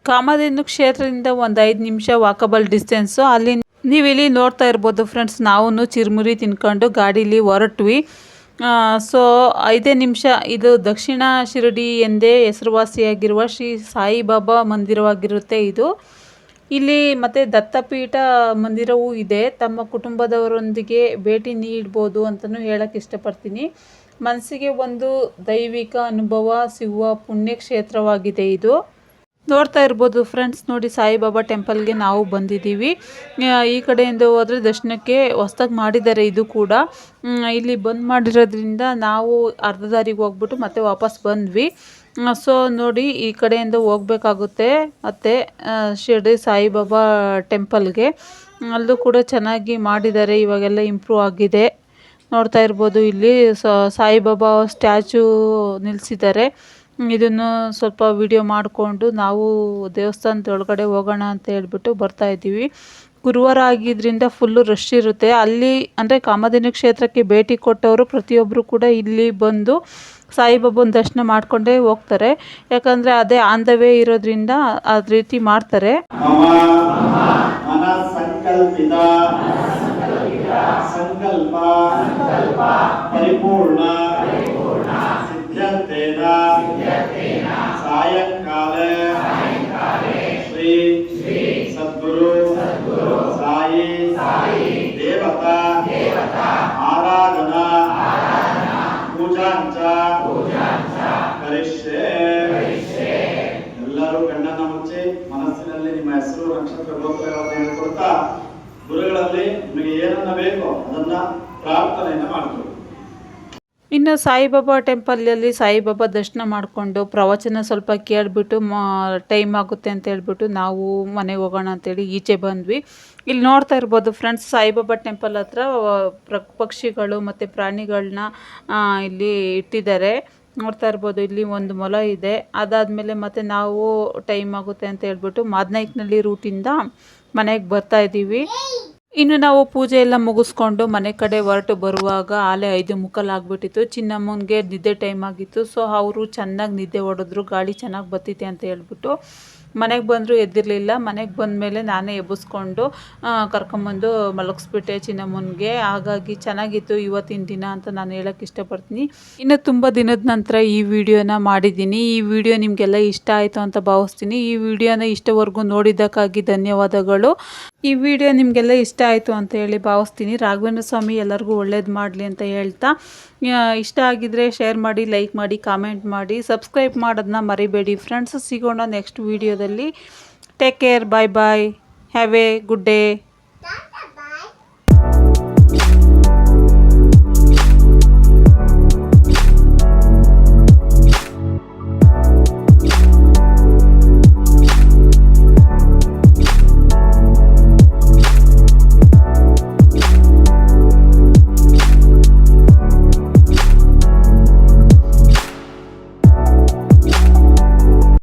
S1: ಕಾಮಧೇನು ಕ್ಷೇತ್ರದಿಂದ ಒಂದು 5 ನಿಮಿಷ ವಾಕಬಲ್ ಡಿಸ್ಟೆನ್ಸು. ಅಲ್ಲಿ ನೀವಿಲ್ಲಿ ನೋಡ್ತಾ ಇರ್ಬೋದು ಫ್ರೆಂಡ್ಸ್, ನಾವು ಚಿರುಮುರಿ ತಿನ್ಕೊಂಡು ಗಾಡೀಲಿ ಹೊರಟ್ವಿ. ಸೊ 5 ನಿಮಿಷ. ಇದು ದಕ್ಷಿಣ ಶಿರಡಿ ಎಂದೇ ಹೆಸರುವಾಸಿಯಾಗಿರುವ ಶ್ರೀ ಸಾಯಿಬಾಬಾ ಮಂದಿರವಾಗಿರುತ್ತೆ ಇದು. ಇಲ್ಲಿ ಮತ್ತು ದತ್ತಪೀಠ ಮಂದಿರವೂ ಇದೆ. ತಮ್ಮ ಕುಟುಂಬದವರೊಂದಿಗೆ ಭೇಟಿ ನೀಡ್ಬೋದು ಅಂತಲೂ ಹೇಳೋಕ್ಕೆ ಇಷ್ಟಪಡ್ತೀನಿ. ಮನಸ್ಸಿಗೆ ಒಂದು ದೈವಿಕ ಅನುಭವ ಸಿಗುವ ಪುಣ್ಯಕ್ಷೇತ್ರವಾಗಿದೆ ಇದು. ನೋಡ್ತಾ ಇರ್ಬೋದು ಫ್ರೆಂಡ್ಸ್, ನೋಡಿ ಸಾಯಿಬಾಬಾ ಟೆಂಪಲ್ಗೆ ನಾವು ಬಂದಿದ್ದೀವಿ. ಈ ಕಡೆಯಿಂದ ಹೋದರೆ ದರ್ಶನಕ್ಕೆ ಹೊಸ್ದಾಗಿ ಮಾಡಿದ್ದಾರೆ ಇದು ಕೂಡ. ಇಲ್ಲಿ ಬಂದ್ ಮಾಡಿರೋದ್ರಿಂದ ನಾವು ಅರ್ಧ ದಾರಿಗೆ ಹೋಗ್ಬಿಟ್ಟು ಮತ್ತೆ ವಾಪಸ್ ಬಂದ್ವಿ. ಸೊ ನೋಡಿ, ಈ ಕಡೆಯಿಂದ ಹೋಗ್ಬೇಕಾಗುತ್ತೆ ಮತ್ತು ಶಿರಡಿ ಸಾಯಿಬಾಬಾ ಟೆಂಪಲ್ಗೆ. ಅಲ್ಲೂ ಕೂಡ ಚೆನ್ನಾಗಿ ಮಾಡಿದ್ದಾರೆ, ಇವಾಗೆಲ್ಲ ಇಂಪ್ರೂವ್ ಆಗಿದೆ. ನೋಡ್ತಾ ಇರ್ಬೋದು, ಇಲ್ಲಿ ಸಾಯಿಬಾಬಾ ಸ್ಟ್ಯಾಚು ನಿಲ್ಲಿಸಿದ್ದಾರೆ. ಇದನ್ನು ಸ್ವಲ್ಪ ವಿಡಿಯೋ ಮಾಡಿಕೊಂಡು ನಾವು ದೇವಸ್ಥಾನದ ಒಳಗಡೆ ಹೋಗೋಣ ಅಂತ ಹೇಳ್ಬಿಟ್ಟು ಬರ್ತಾಯಿದ್ದೀವಿ. ಗುರುವಾರ ಆಗಿದ್ದರಿಂದ ಫುಲ್ಲು ರಶ್ ಇರುತ್ತೆ ಅಲ್ಲಿ. ಅಂದರೆ ಕಾಮಧೇನು ಕ್ಷೇತ್ರಕ್ಕೆ ಭೇಟಿ ಕೊಟ್ಟವರು ಪ್ರತಿಯೊಬ್ಬರು ಕೂಡ ಇಲ್ಲಿ ಬಂದು ಸಾಯಿಬಾಬನ ದರ್ಶನ ಮಾಡಿಕೊಂಡೇ ಹೋಗ್ತಾರೆ. ಯಾಕಂದರೆ ಅದೇ ಆನ್ ದ ವೇ ಇರೋದ್ರಿಂದ ಅದ ರೀತಿ ಮಾಡ್ತಾರೆ. ಸಂಕಲ್ಪ ಪರಿಪೂರ್ಣ ಸಿದ್ಧತೆನ ಸಾಯಂಕಾಲ ಶ್ರೀ
S2: ಕರಿಷ್ಯೆ. ಎಲ್ಲರೂ ಕಣ್ಣನ್ನ ಮುಚ್ಚಿ ಮನಸ್ಸಿನಲ್ಲಿ ನಿಮ್ಮ ಹೆಸರು ನಕ್ಷತ್ರ ಗೋತ್ರಗಳನ್ನು ಹೇಳ್ಕೊಡ್ತಾ ಗುರುಗಳಲ್ಲಿ ನಿಮಗೆ ಏನನ್ನ ಬೇಕೋ ಅದನ್ನ ಪ್ರಾರ್ಥನೆಯನ್ನ ಮಾಡ್ಕೊಳ್ಳಿ.
S1: ಇನ್ನು ಸಾಯಿಬಾಬಾ ಟೆಂಪಲಲ್ಲಿ ಸಾಯಿಬಾಬಾ ದರ್ಶನ ಮಾಡಿಕೊಂಡು ಪ್ರವಚನ ಸ್ವಲ್ಪ ಕೇಳಿಬಿಟ್ಟು ಟೈಮ್ ಆಗುತ್ತೆ ಅಂತ ಹೇಳ್ಬಿಟ್ಟು ನಾವು ಮನೆಗೆ ಹೋಗೋಣ ಅಂತೇಳಿ ಈಚೆ ಬಂದ್ವಿ. ಇಲ್ಲಿ ನೋಡ್ತಾ ಇರ್ಬೋದು ಫ್ರೆಂಡ್ಸ್, ಸಾಯಿಬಾಬಾ ಟೆಂಪಲ್ ಹತ್ರ ಪಕ್ಷಿಗಳು ಮತ್ತು ಪ್ರಾಣಿಗಳನ್ನ ಇಲ್ಲಿ ಇಟ್ಟಿದ್ದಾರೆ. ನೋಡ್ತಾ ಇರ್ಬೋದು, ಇಲ್ಲಿ ಒಂದು ಮೊಲ ಇದೆ. ಅದಾದಮೇಲೆ ಮತ್ತೆ ನಾವು ಟೈಮ್ ಆಗುತ್ತೆ ಅಂತ ಹೇಳ್ಬಿಟ್ಟು ಮಾದನಾಯ್ಕನಹಳ್ಳಿ ರೂಟಿಂದ ಮನೆಗೆ ಬರ್ತಾ ಇದ್ದೀವಿ. ಇನ್ನು ನಾವು ಪೂಜೆ ಎಲ್ಲ ಮುಗಿಸ್ಕೊಂಡು ಮನೆ ಕಡೆ ಹೊರಟು ಬರುವಾಗ ಆಲೆ 5:15 ಆಗಿಬಿಟ್ಟಿತ್ತು. ಚಿನ್ನಮ್ಮನಿಗೆ ನಿದ್ದೆ ಟೈಮ್ ಆಗಿತ್ತು. ಸೊ ಅವರು ಚೆನ್ನಾಗಿ ನಿದ್ದೆ ಹೊಡೆದ್ರು, ಗಾಳಿ ಚೆನ್ನಾಗಿ ಬರ್ತೈತೆ ಅಂತ ಹೇಳ್ಬಿಟ್ಟು ಮನೆಗೆ ಬಂದರು, ಎದ್ದಿರಲಿಲ್ಲ. ಮನೆಗೆ ಬಂದಮೇಲೆ ನಾನೇ ಎಬ್ಬಿಸ್ಕೊಂಡು ಕರ್ಕೊಂಬಂದು ಮಲಗಿಸ್ಬಿಟ್ಟೆ ಚಿನ್ನಮ್ಮನಿಗೆ. ಹಾಗಾಗಿ ಚೆನ್ನಾಗಿತ್ತು ಇವತ್ತಿನ ದಿನ ಅಂತ ನಾನು ಹೇಳೋಕ್ಕೆ ಇಷ್ಟಪಡ್ತೀನಿ. ಇನ್ನು ತುಂಬ ದಿನದ ನಂತರ ಈ ವಿಡಿಯೋನ ಮಾಡಿದ್ದೀನಿ. ಈ ವಿಡಿಯೋ ನಿಮಗೆಲ್ಲ ಇಷ್ಟ ಆಯಿತು ಅಂತ ಭಾವಿಸ್ತೀನಿ. ಈ ವಿಡಿಯೋನ ಇಷ್ಟವರೆಗೂ ನೋಡಿದ್ದಕ್ಕಾಗಿ ಧನ್ಯವಾದಗಳು. ಈ ವಿಡಿಯೋ ನಿಮಗೆಲ್ಲ ಇಷ್ಟ ಆಯಿತು ಅಂತ ಹೇಳಿ ಭಾವಿಸ್ತೀನಿ. ರಾಘವೇಂದ್ರ ಸ್ವಾಮಿ ಎಲ್ಲರಿಗೂ ಒಳ್ಳೇದು ಮಾಡಲಿ ಅಂತ ಹೇಳ್ತಾ, ಇಷ್ಟ ಆಗಿದ್ರೆ ಶೇರ್ ಮಾಡಿ, ಲೈಕ್ ಮಾಡಿ, ಕಾಮೆಂಟ್ ಮಾಡಿ, ಸಬ್ಸ್ಕ್ರೈಬ್ ಮಾಡೋದನ್ನ ಮರಿಬೇಡಿ ಫ್ರೆಂಡ್ಸ್. ಸಿಗೋಣ ನೆಕ್ಸ್ಟ್ ವಿಡಿಯೋದಲ್ಲಿ. Take care, bye bye, have a good day.